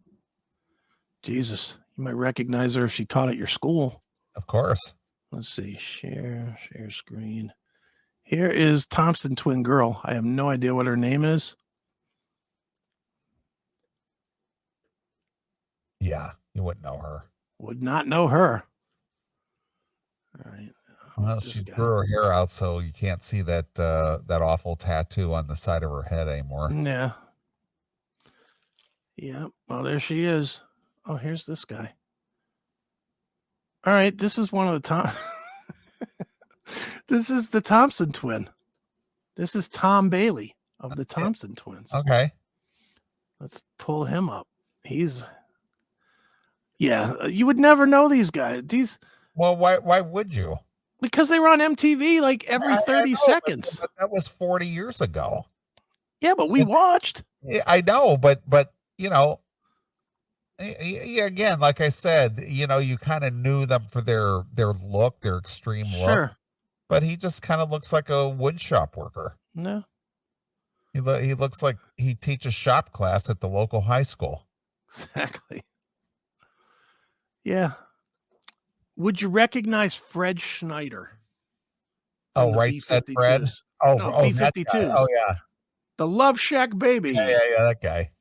Jesus. You might recognize her if she taught at your school. Of course. Let's see. Share screen. Here is Thompson twin girl. I have no idea what her name is. Yeah, you wouldn't know her. Would not know her. All right. Well, she grew her hair out so you can't see that that awful tattoo on the side of her head anymore. Yeah. Yeah. Well, there she is. Oh, here's this guy. All right. This is one of the This is the Thompson twin. This is Tom Bailey of the Thompson twins. Okay. Let's pull him up. Yeah, you would never know these guys. Well, why would you? Because they were on MTV like every 30 seconds. But that was 40 years ago. Yeah, but we watched. I know, but you know, again, like I said, you know, you kind of knew them for their look, their extreme look. Sure. But he just kind of looks like a wood shop worker. No. He looks like he teaches shop class at the local high school. Exactly. Yeah. Would you recognize Fred Schneider? Oh, right, said Fred. Oh, no, B-52s. Oh, yeah. The Love Shack Baby. Yeah, that guy.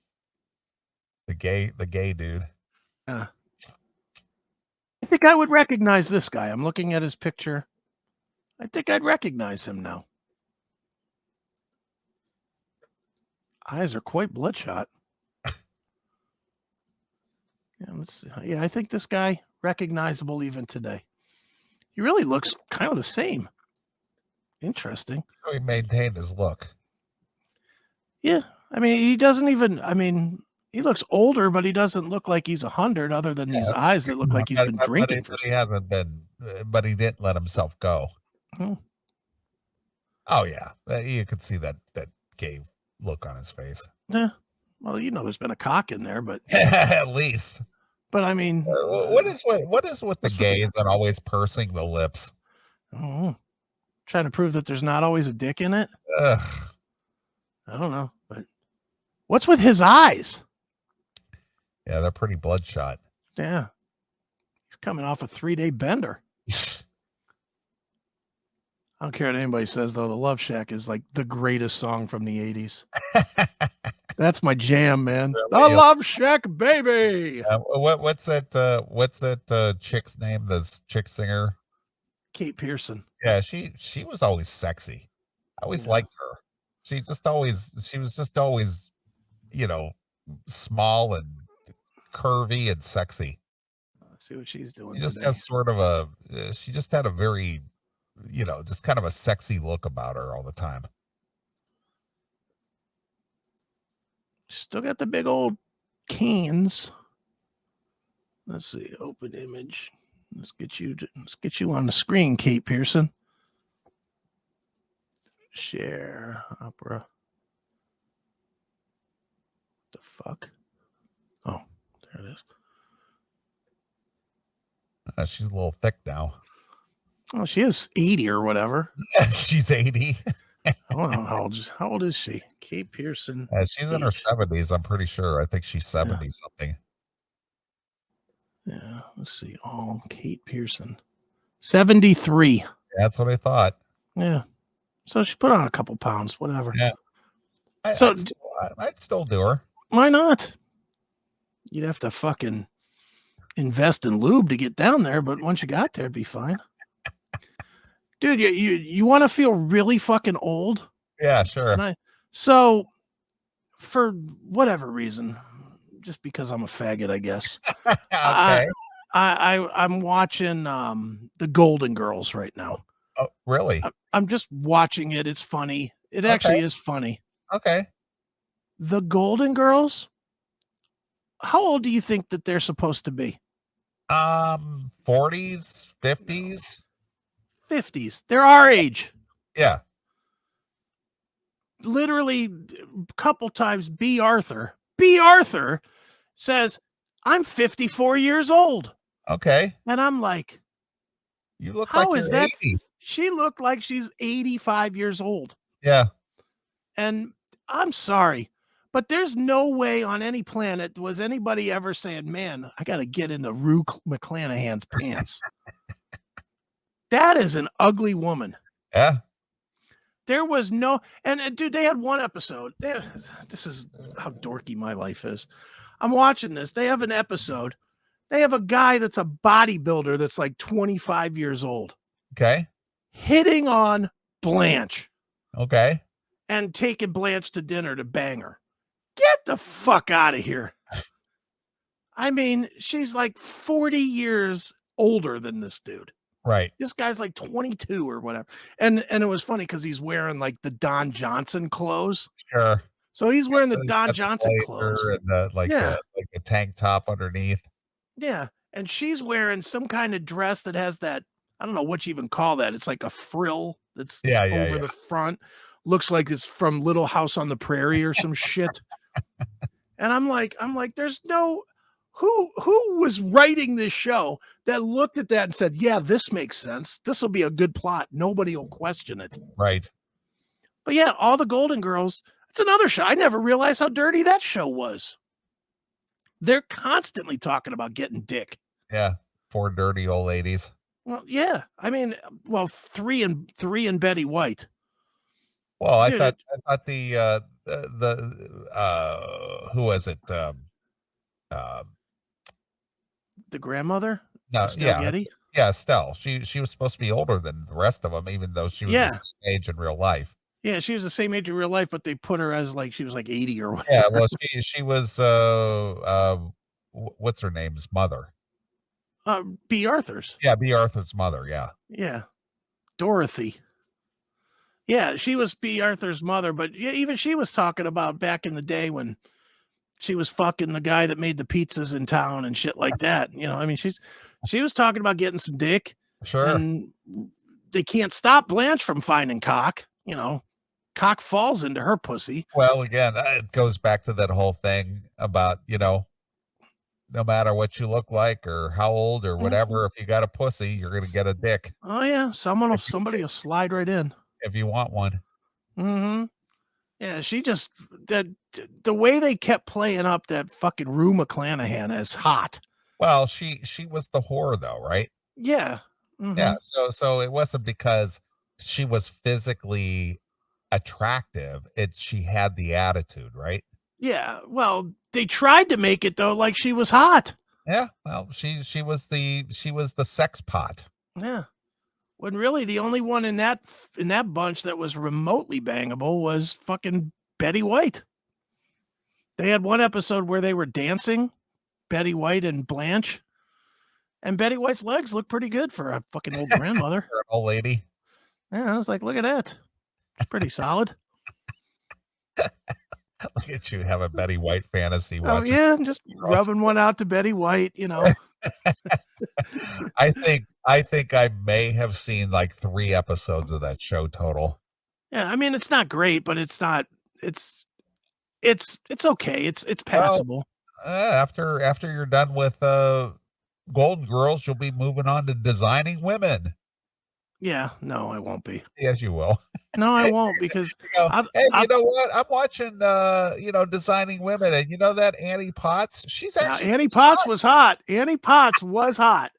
The gay dude. I think I would recognize this guy. I'm looking at his picture. I think I'd recognize him now. Eyes are quite bloodshot. Yeah, let's see. Yeah, I think this guy recognizable even today. He really looks kind of the same. Interesting. So he maintained his look. Yeah, I mean, he doesn't even. I mean, he looks older, but he doesn't look like he's 100. Other than these eyes that look like he's been drinking for. He hasn't been, but he didn't let himself go. Hmm. Oh yeah, you could see that gay look on his face. Yeah. Well, you know, there's been a cock in there, but at least. But I mean, what is with the gays and always pursing the lips? Trying to prove that there's not always a dick in it. Ugh. I don't know, but what's with his eyes? Yeah, they're pretty bloodshot. Yeah, he's coming off a 3-day bender. I don't care what anybody says, though. The Love Shack is like the greatest song from the 80s. That's my jam, man. Really? The Love Shack, baby. What's that chick's name? This chick singer? Kate Pearson. Yeah, she was always sexy. I always liked her. She was just always, you know, small and curvy and sexy. Let's see what she's doing. She just has sort of she just had a very, you know, just kind of a sexy look about her all the time. Still got the big old canes. Let's see, open image. Let's get you on the screen, Kate Pearson. Share opera. The fuck? Oh, there it is. She's a little thick now. Oh, she is 80 or whatever. She's 80. I don't know how old is she? Kate Pearson. She's in her 70s, I'm pretty sure. I think she's 70 something. Yeah, let's see. Oh, Kate Pearson. 73. That's what I thought. Yeah. So she put on a couple pounds, whatever. Yeah. So I'd still do her. why not? You'd have to fucking invest in lube to get down there, but once you got there, it'd be fine. Dude, you want to feel really fucking old? Yeah, sure. So for whatever reason, just because I'm a faggot, I guess. Okay. I'm watching the Golden Girls right now. Oh, really? I'm just watching it. It's funny. It Okay. actually is funny. Okay. The Golden Girls, how old do you think that they're supposed to be? 40s, 50s. 50s. They're our age. Yeah. Literally a couple times B. Arthur says, I'm 54 years old. Okay. And I'm like, you look how like is you're that? 80. She looked like she's 85 years old. Yeah. And I'm sorry, but there's no way on any planet was anybody ever saying, man, I got to get into Rue McClanahan's pants. That is an ugly woman. Yeah. There was no, and dude, they had one episode. This is how dorky my life is. I'm watching this. They have an episode. They have a guy that's a bodybuilder that's like 25 years old. Okay. Hitting on Blanche. Okay. And taking Blanche to dinner to bang her. Get the fuck out of here. I mean, she's like 40 years older than this dude. Right. This guy's like 22 or whatever. And it was funny because he's wearing like the Don Johnson clothes. Sure. So he's wearing the Don Johnson clothes. And the tank top underneath. Yeah. And she's wearing some kind of dress that has that, I don't know what you even call that. It's like a frill that's over the front. Looks like it's from Little House on the Prairie or some shit. And I'm like, there's no, who was writing this show that looked at that and said, yeah, this makes sense. This will be a good plot. Nobody will question it. Right. But yeah, all the Golden Girls, it's another show. I never realized how dirty that show was. They're constantly talking about getting dick. Yeah. 4 dirty old ladies. Well, yeah. I mean, well, three and Betty White. Well, dude, I thought the who was it? The grandmother? No, Estelle Getty? Yeah, Estelle. She was supposed to be older than the rest of them, even though she was the same age in real life. Yeah, she was the same age in real life, but they put her as like she was like 80 or whatever. Yeah, well, she was what's her name's mother? B. Arthur's. Yeah, B. Arthur's mother. Yeah. Yeah, Dorothy. Yeah, she was B. Arthur's mother, but yeah, even she was talking about back in the day when she was fucking the guy that made the pizzas in town and shit like that. You know, I mean, she was talking about getting some dick. Sure. And they can't stop Blanche from finding cock. You know, cock falls into her pussy. Well, again, it goes back to that whole thing about, no matter what you look like or how old or whatever, if you got a pussy, you're going to get a dick. Oh yeah. Somebody will slide right in. If you want one. Mm-hmm. Yeah, she just the way they kept playing up that fucking Rue McClanahan as hot. Well, she was the whore though, right? Yeah. Mm-hmm. Yeah. So it wasn't because she was physically attractive. She had the attitude, right? Yeah. Well, they tried to make it though like she was hot. Yeah. Well, she was the sex pot. Yeah. When really the only one in that bunch that was remotely bangable was fucking Betty White. They had one episode where they were dancing, Betty White and Blanche. And Betty White's legs look pretty good for a fucking old grandmother. For an old lady. Yeah, I was like, look at that. It's pretty solid. Look at you have a Betty White fantasy. Oh yeah, I'm just rubbing one out to Betty White, you know. I think I may have seen like 3 episodes of that show total. Yeah, I mean it's not great, but it's not. It's okay. It's passable. Well, after you're done with Golden Girls, you'll be moving on to Designing Women. Yeah, no, I won't be. Yes, you will. No, I won't because you know what? I'm watching Designing Women, and you know that Annie Potts, she's actually Annie Potts was hot. Annie Potts was hot.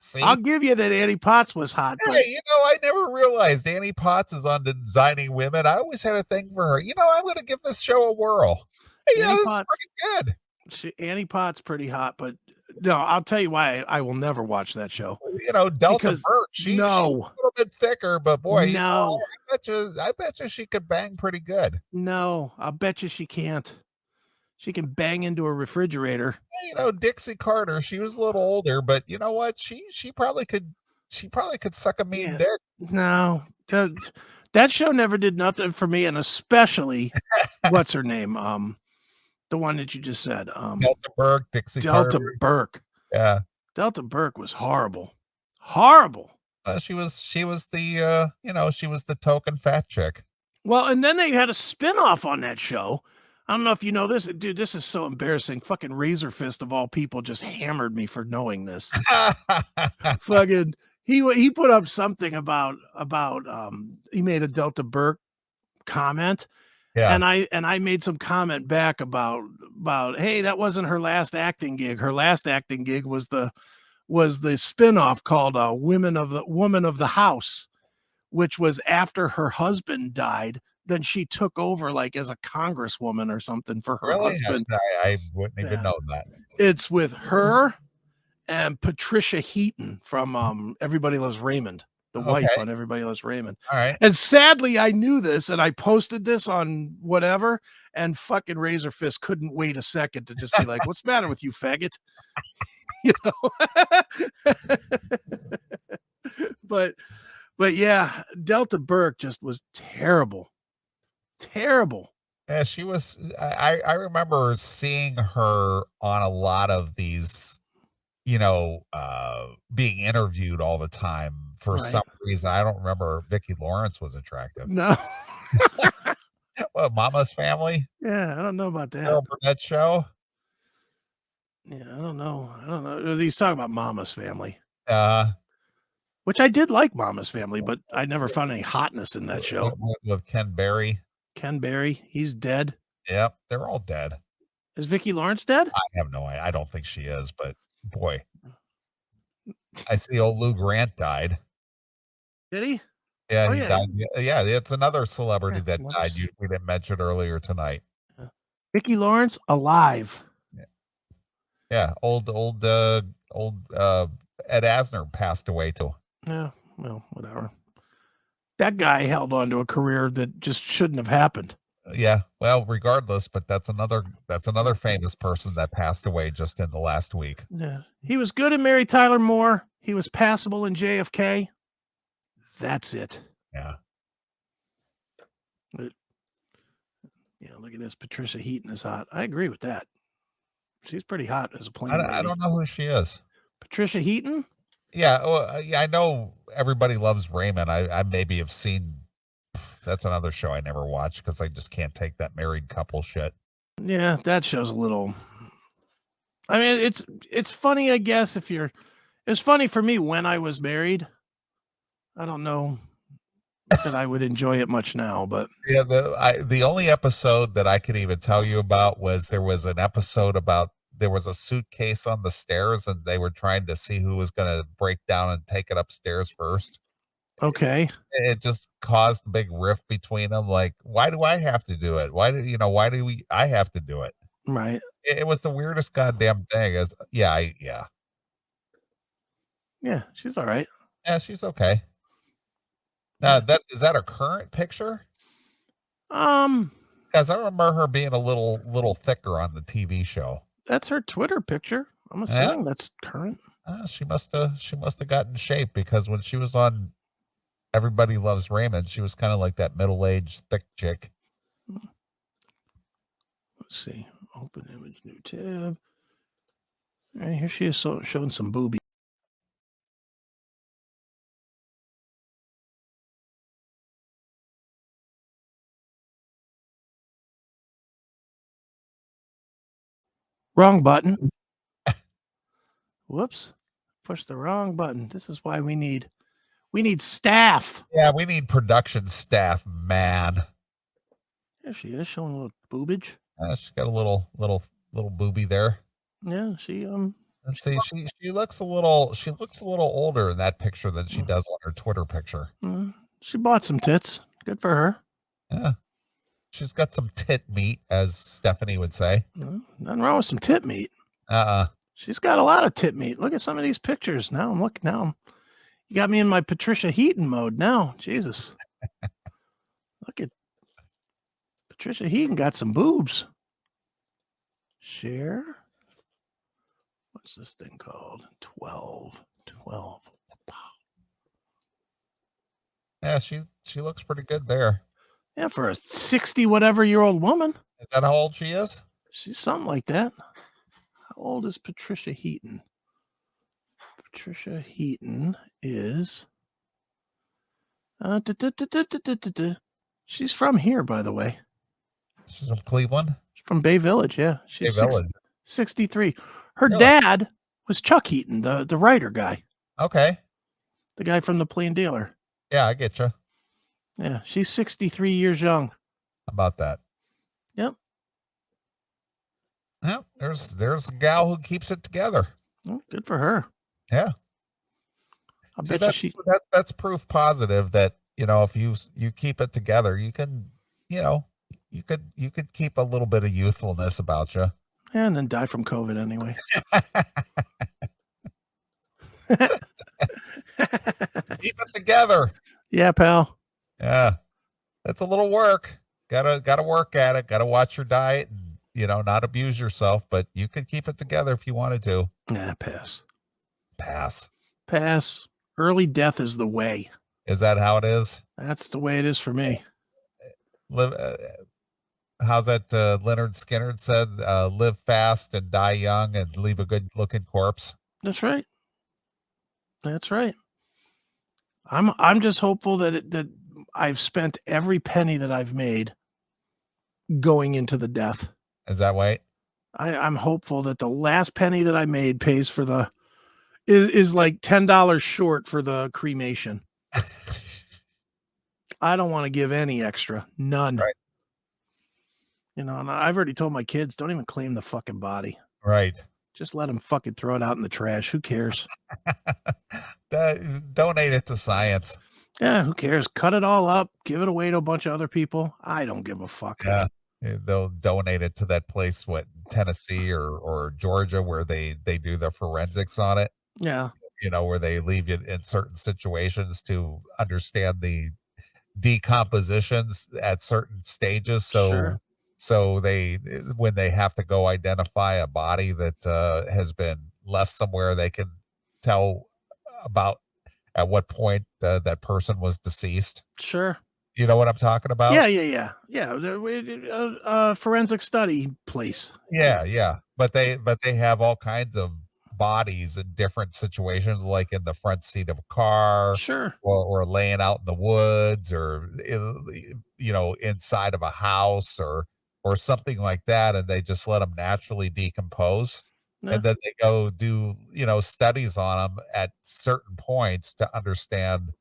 See? I'll give you that Annie Potts was hot, but Hey, I never realized Annie Potts is on Designing Women. I always had a thing for her. I'm gonna give this show a whirl. Hey, Annie this is Potts, pretty good. Annie Potts pretty hot, but no, I'll tell you why I will never watch that show Delta because Burke, she's no, a little bit thicker, but boy, no, I bet you she could bang pretty good. no, I'll bet you she can't. She can bang into a refrigerator. Dixie Carter, she was a little older, but you know what? She probably could suck a mean Yeah, dick. no, that show never did nothing for me, and especially what's her name? The one that you just said, Delta Burke, Dixie Carter, Delta Burke. yeah. Delta Burke was horrible, horrible. She was the token fat chick. Well, and then they had a spinoff on that show. I don't know if you know this, dude. This is so embarrassing. Fucking Razor Fist of all people just hammered me for knowing this. Fucking he put up something about he made a Delta Burke comment, Yeah, and I made some comment back about hey, that wasn't her last acting gig. Her last acting gig was the spinoff called Woman of the House, which was after her husband died. Then she took over like as a congresswoman or something for her really? husband. I wouldn't even Yeah. know that. It's with her and Patricia Heaton from Everybody Loves Raymond, the wife Okay, on Everybody Loves Raymond. all right. And sadly, I knew this and I posted this on whatever, and fucking Razor Fist couldn't wait a second to just be like, "What's the matter with you, faggot?" You know. but yeah, Delta Burke just was terrible. Terrible. Yeah, she was. I remember seeing her on a lot of these, being interviewed all the time for some Right. reason. I don't remember Vicki Lawrence was attractive. No. Well, Mama's Family, Yeah, I don't know about that. Carol Burnett show. Yeah, I don't know. I don't know. He's talking about Mama's Family, Uh, which I did like Mama's Family, but I never found any hotness in that show. with Ken Berry. Ken Berry, he's dead. Yep, they're all dead. Is Vicki Lawrence dead? I have no idea. I don't think she is, but boy, I see old Lou Grant died. Did he? Yeah, Oh he yeah. died. Yeah, it's another celebrity Yeah, that well, died. We didn't mention earlier tonight. Vicki Lawrence alive. Yeah, old Ed Asner passed away too. Yeah, well, whatever. That guy held on to a career that just shouldn't have happened. Yeah, well, regardless, but that's another famous person that passed away just in the last week. Yeah. He was good in Mary Tyler Moore. He was passable in JFK. That's it. Yeah. Yeah, look at this. Patricia Heaton is hot. I agree with that. She's pretty hot as a plain lady. I don't know who she is. Patricia Heaton? Yeah, well, yeah, I know Everybody Loves Raymond. I maybe have seen. That's another show I never watched because I just can't take that married couple shit. Yeah, that show's a little. I mean, it's funny, I guess. It's funny for me when I was married. I don't know that I would enjoy it much now, but Yeah, the only episode that I could even tell you about was there was an episode about there was a suitcase on the stairs and they were trying to see who was going to break down and take it upstairs first. okay. It just caused a big rift between them. Like, why do I have to do it? Why do I have to do it? Right. It was the weirdest goddamn thing. Yeah, Yeah, she's all right. yeah, she's okay. Now, is that a current picture? Um, Because I remember her being a little thicker on the TV show. that's her Twitter picture. I'm Yeah, assuming that's current. she must have gotten in shape because when she was on Everybody Loves Raymond, she was kind of like that middle-aged thick chick. Let's see. Open image, new tab. All right, here she is showing some boobies. Wrong button. Whoops. Push the wrong button. This is why we need staff. Yeah, we need production staff, man. There she is, showing a little boobage. She's got a little boobie there. Yeah, she Let's see, she looks a little older in that picture than she does on her Twitter picture. She bought some tits. Good for her. Yeah. She's got some tit meat, as Stephanie would say. Nothing wrong with some tit meat. She's got a lot of tit meat. Look at some of these pictures. Now I'm looking. You got me in my Patricia Heaton mode now. Jesus. Look at Patricia Heaton got some boobs. Share. What's this thing called? 12. Yeah, she looks pretty good there. Yeah, for a 60 whatever year old woman. Is that how old she is? She's something like that. How old is Patricia Heaton? Patricia Heaton is she's from here, by the way. She's from Cleveland? She's from Bay Village, yeah. She's Bay Village. 63. Her Really? dad was Chuck Heaton, the writer guy. Okay. The guy from the Plain Dealer. Yeah, I get you. Yeah, she's 63 years young. How about that? Yep. Yeah, there's a gal who keeps it together. Well, good for her. Yeah. I See, bet you that's proof positive that, if you keep it together, you can, you could keep a little bit of youthfulness about you. And then die from COVID anyway. Keep it together. Yeah, pal. Yeah. That's a little work. Gotta work at it. Gotta watch your diet and, not abuse yourself, but you could keep it together if you wanted to. Nah, pass. Pass. Early death is the way. Is that how it is? That's the way it is for me. How's that Leonard Skinner said, live fast and die young and leave a good looking corpse? That's right. I'm just hopeful that I've spent every penny that I've made going into the death. Is that right? I'm hopeful that the last penny that I made pays for is like $10 short for the cremation. I don't want to give any extra. None. Right. And I've already told my kids, don't even claim the fucking body. Right. Just let them fucking throw it out in the trash. Who cares? Donate it to science. Yeah, who cares? Cut it all up. Give it away to a bunch of other people. I don't give a fuck. Yeah. They'll donate it to that place, Tennessee or Georgia, where they do the forensics on it. Yeah. Where they leave you in certain situations to understand the decompositions at certain stages. So they, when they have to go identify a body that has been left somewhere, they can tell about at what point that person was deceased. Sure. You know what I'm talking about? Yeah. Forensic study place. Yeah. But they have all kinds of bodies in different situations, like in the front seat of a car, sure, or laying out in the woods, or inside of a house, or something like that, and they just let them naturally decompose. Yeah. And then they go do studies on them at certain points to understand,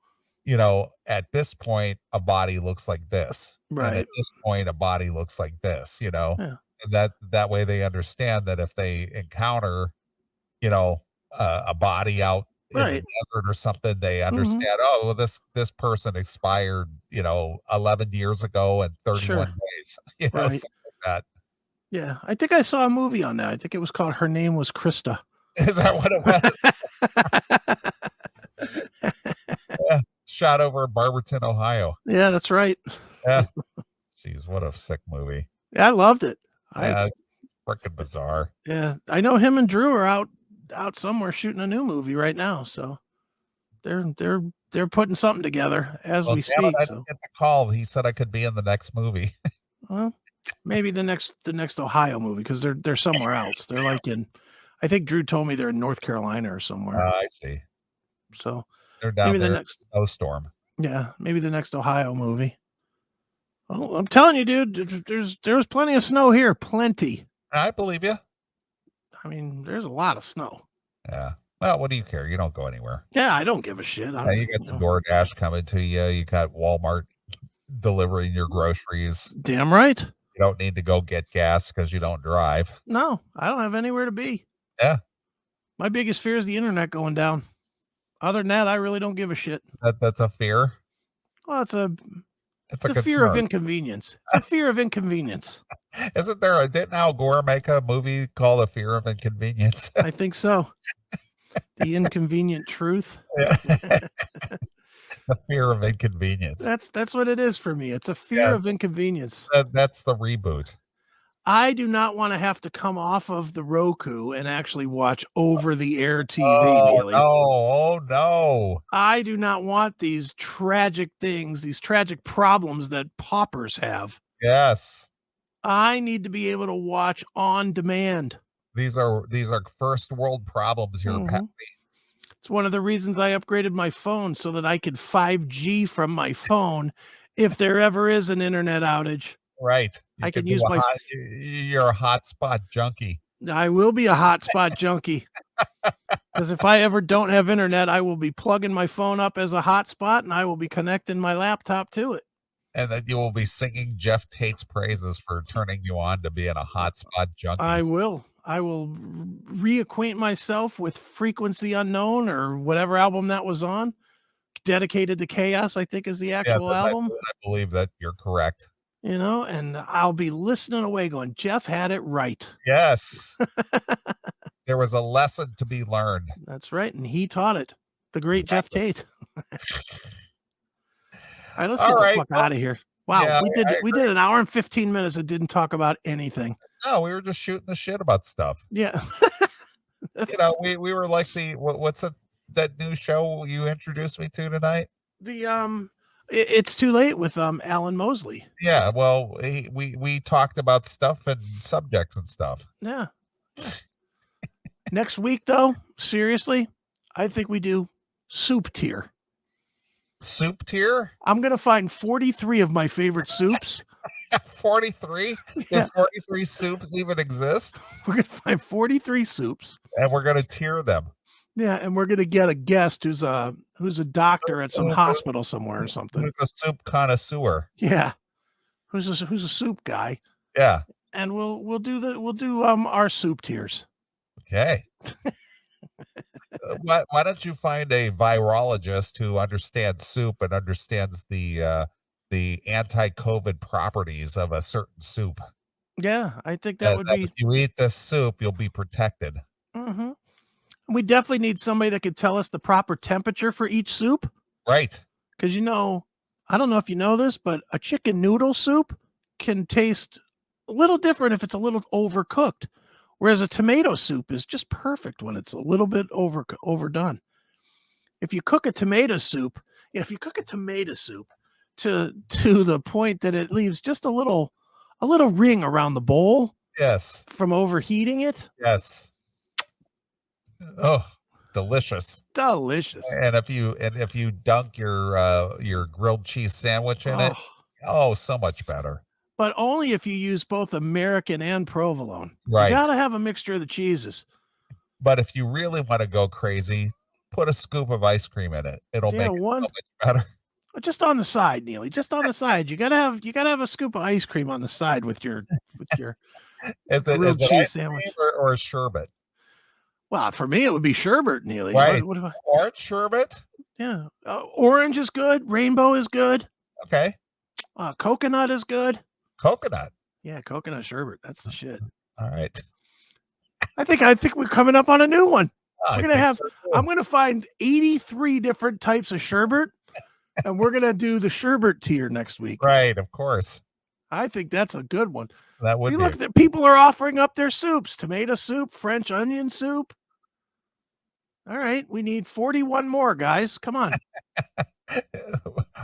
at this point a body looks like this, right, and at this point a body looks like this, yeah. And that way they understand that if they encounter a body out in the desert or something, they understand, oh, well, this person expired, 11 years ago and 31 days, something like that. Yeah, I think I saw a movie on that. I think it was called Her Name Was Krista. Is that what it was? Yeah, shot over in Barberton, Ohio. Yeah, that's right. Yeah. Jeez, what a sick movie. Yeah, I loved it. It's freaking bizarre. Yeah, I know him and Drew are out somewhere shooting a new movie right now, so they're putting something together as we speak. I didn't get the call. He said I could be in the next movie. Well, maybe the next Ohio movie, because they're somewhere else. They're like I think Drew told me they're in North Carolina or somewhere. I see. So they're down there. The next snowstorm. Yeah, maybe the next Ohio movie. Oh, I'm telling you, dude, there's plenty of snow here. Plenty. I believe you. I mean, there's a lot of snow. Yeah. Well, what do you care? You don't go anywhere. Yeah, I don't give a shit. You got the DoorDash coming to you. You got Walmart delivering your groceries. Damn right. You don't need to go get gas because you don't drive. No, I don't have anywhere to be. Yeah. My biggest fear is the internet going down. Other than that, I really don't give a shit. That's a fear. Well, it's a fear of concern. inconvenience. It's a fear of inconvenience. Isn't there didn't Al Gore make a movie called A Fear of Inconvenience? I think so. The inconvenient truth. The fear of inconvenience. That's what it is for me. It's a fear Yeah, of inconvenience. that's the reboot. I do not want to have to come off of the Roku and actually watch over-the-air TV, Oh, Neeley. no. Oh, no. I do not want these tragic things, these tragic problems that paupers have. Yes. I need to be able to watch on demand. These are first world problems you're Mhm. It's one of the reasons I upgraded my phone so that I could 5G from my phone if there ever is an internet outage. right. You I can can do use a my hot you're a hotspot junkie. I will be a hotspot junkie. Because if I ever don't have internet, I will be plugging my phone up as a hotspot and I will be connecting my laptop to it. And then you will be singing Jeff Tate's praises for turning you on to being a hotspot junkie. I will. I will reacquaint myself with Frequency Unknown or whatever album that was on. Dedicated to Chaos, I think, is the actual album. I believe that you're correct. And I'll be listening away going, Jeff had it right. Yes. There was a lesson to be learned. That's right. And he taught it. The great Jeff Tate. All right, let's get the fuck out of here. Wow, yeah, we did an hour and 15 minutes and didn't talk about anything. No, we were just shooting the shit about stuff. Yeah. We were like what's that new show you introduced me to tonight? It's Too Late with Alan Mosley. Yeah, well, we talked about stuff and subjects and stuff. Yeah. Next week, though, seriously, I think we do soup tier. Soup tier? I'm gonna find 43 of my favorite soups. 43? Yeah. If 43 soups even exist? We're gonna find 43 soups. And we're gonna tier them. Yeah, and we're gonna get a guest who's a doctor at some hospital somewhere or something. Who's a soup connoisseur. Yeah. Who's a soup guy. Yeah. And we'll do our soup tiers. Okay. Why don't you find a virologist who understands soup and understands the anti-COVID properties of a certain soup? Yeah, I think that would be. If you eat this soup, you'll be protected. Mm-hmm. We definitely need somebody that could tell us the proper temperature for each soup. Right. Because I don't know if you know this, but a chicken noodle soup can taste a little different if it's a little overcooked. Whereas a tomato soup is just perfect when it's a little bit overdone. If you cook a tomato soup to the point that it leaves just a little ring around the bowl. Yes. From overheating it. Yes. Oh, delicious. Delicious. And if you dunk your grilled cheese sandwich in it, so much better. But only if you use both American and provolone. Right. You got to have a mixture of the cheeses. But if you really want to go crazy, put a scoop of ice cream in it. It'll make it so much better. Just on the side, Neeley. Just on the side. You gotta have a scoop of ice cream on the side with your is it cheese sandwich or a sherbet? Well, for me, it would be sherbet, Neeley. Right. Orange sherbet? Yeah. Orange is good. Rainbow is good. Okay. Coconut is good. Coconut. Yeah, coconut sherbet. That's the shit. All right. I think we're coming up on a new one. I'm gonna find 83 different types of sherbet, and we're gonna do the sherbet tier next week. Right, of course. I think that's a good one. That would be. Look, the people are offering up their soups: tomato soup, French onion soup. All right, we need 41 more, guys. Come on.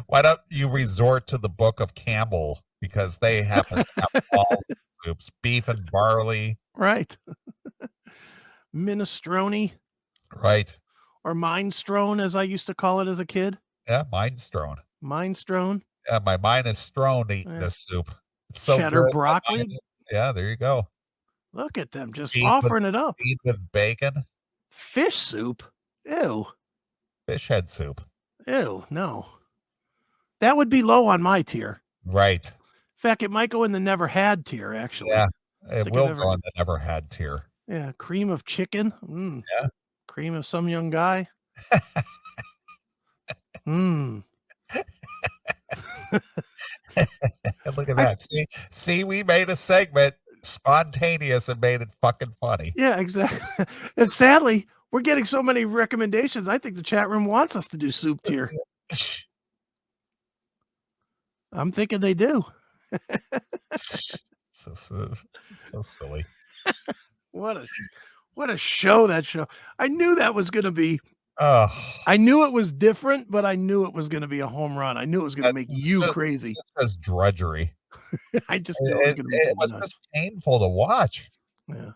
Why don't you resort to the Book of Campbell, because they happen to have all the soups, beef and barley. Right. Minestrone. Right. Or minestrone, as I used to call it as a kid. Yeah, minestrone. Minestrone. Yeah, my mind is thrown eating this soup. It's so cheddar good. broccoli. Yeah, there you go. Look at them just offering it up. Eat with bacon. Fish soup. Ew. Fish head soup. Ew, no. That would be low on my tier. Right. In fact, it might go in the never had tier, actually. Yeah, it will go in the never had tier. Yeah, cream of chicken. Yeah. Cream of some young guy. Look at that. See, we made a segment spontaneous and made it fucking funny. Yeah, exactly. And sadly, we're getting so many recommendations. I think the chat room wants us to do soup tier. I'm thinking they do. So silly. What a show that show. I knew that was going to be. Oh, I knew it was different, but I knew it was going to be a home run. I knew it was going to make you crazy. Just drudgery. I just knew it was going to make it was nuts. just painful to watch. Yeah.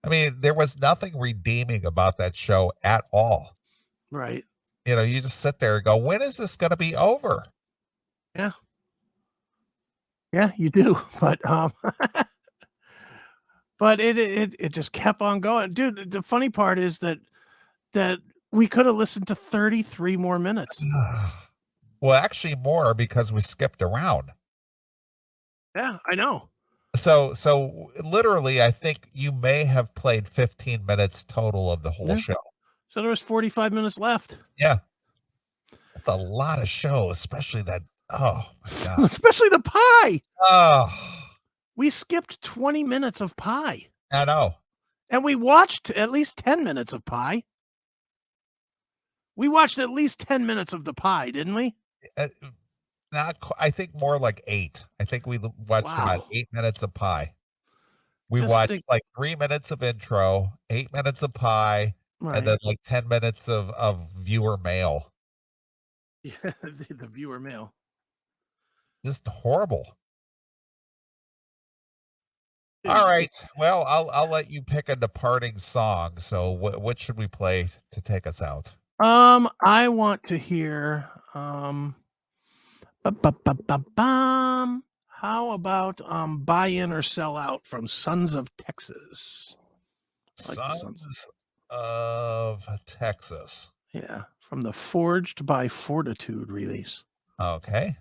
I mean, there was nothing redeeming about that show at all. Right. You know, you just sit there and go, when is this going to be over? Yeah. Yeah, you do. But but it just kept on going. Dude, the funny part is that we could have listened to 33 more minutes. Well, actually more because we skipped around. Yeah, I know. So literally, I think you may have played 15 minutes total of the whole show. So there was 45 minutes left. Yeah. That's a lot of show, especially that. Oh my God. Especially the pie. Oh, we skipped 20 minutes of pie. I know. And we watched at least 10 minutes of pie. We watched at least 10 minutes of the pie, didn't we? I think more like 8. I think we watched about 8 minutes of pie. We watched like 3 minutes of intro, 8 minutes of pie, and then like 10 minutes of viewer mail. Yeah, the viewer mail. Just horrible. All right. Well, I'll let you pick a departing song. So what should we play to take us out? I want to hear how about Buy In or Sell Out from Sons of Texas. Sons of Texas. Yeah, from the Forged by Fortitude release. Okay.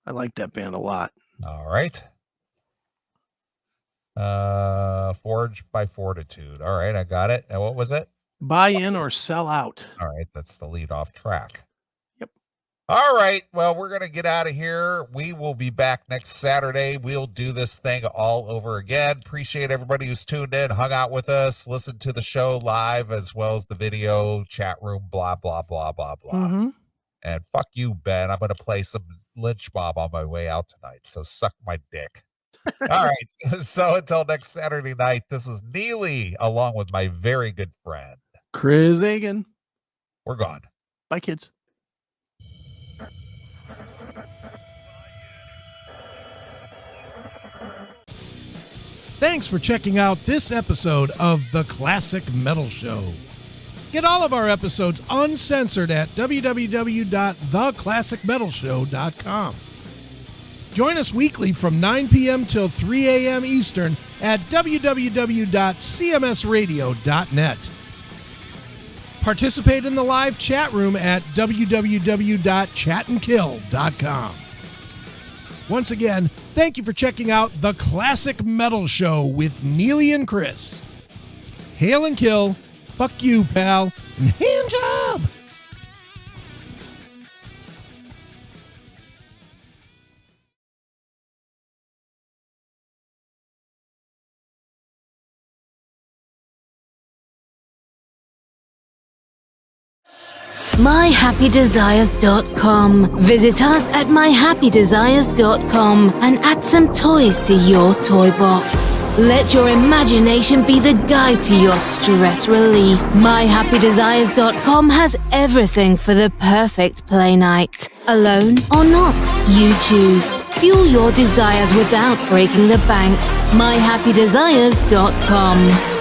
I like that band a lot. All right. Forged by Fortitude. All right, I got it. And what was it? Buy In or Sell Out. All right, that's the lead off track. Yep. All right, well, we're going to get out of here. We will be back next Saturday. We'll do this thing all over again. Appreciate everybody who's tuned in, hung out with us, listened to the show live, as well as the video, chat room, blah, blah, blah, blah, blah. Mm-hmm. And fuck you, Ben. I'm going to play some Lynch Mob on my way out tonight, so suck my dick. All right, so until next Saturday night, this is Neeley, along with my very good friend Chris Agan. We're gone. Bye, kids. Thanks for checking out this episode of The Classic Metal Show. Get all of our episodes uncensored at www.theclassicmetalshow.com. Join us weekly from 9 p.m. till 3 a.m. Eastern at www.cmsradio.net. Participate in the live chat room at www.chatandkill.com. Once again, thank you for checking out The Classic Metal Show with Neeley and Chris. Hail and kill, fuck you, pal, and hand job! myhappydesires.com. Visit us at myhappydesires.com and add some toys to your toy box. Let your imagination be the guide to your stress relief. myhappydesires.com has everything for the perfect play night. Alone or not, you choose. Fuel your desires without breaking the bank. myhappydesires.com.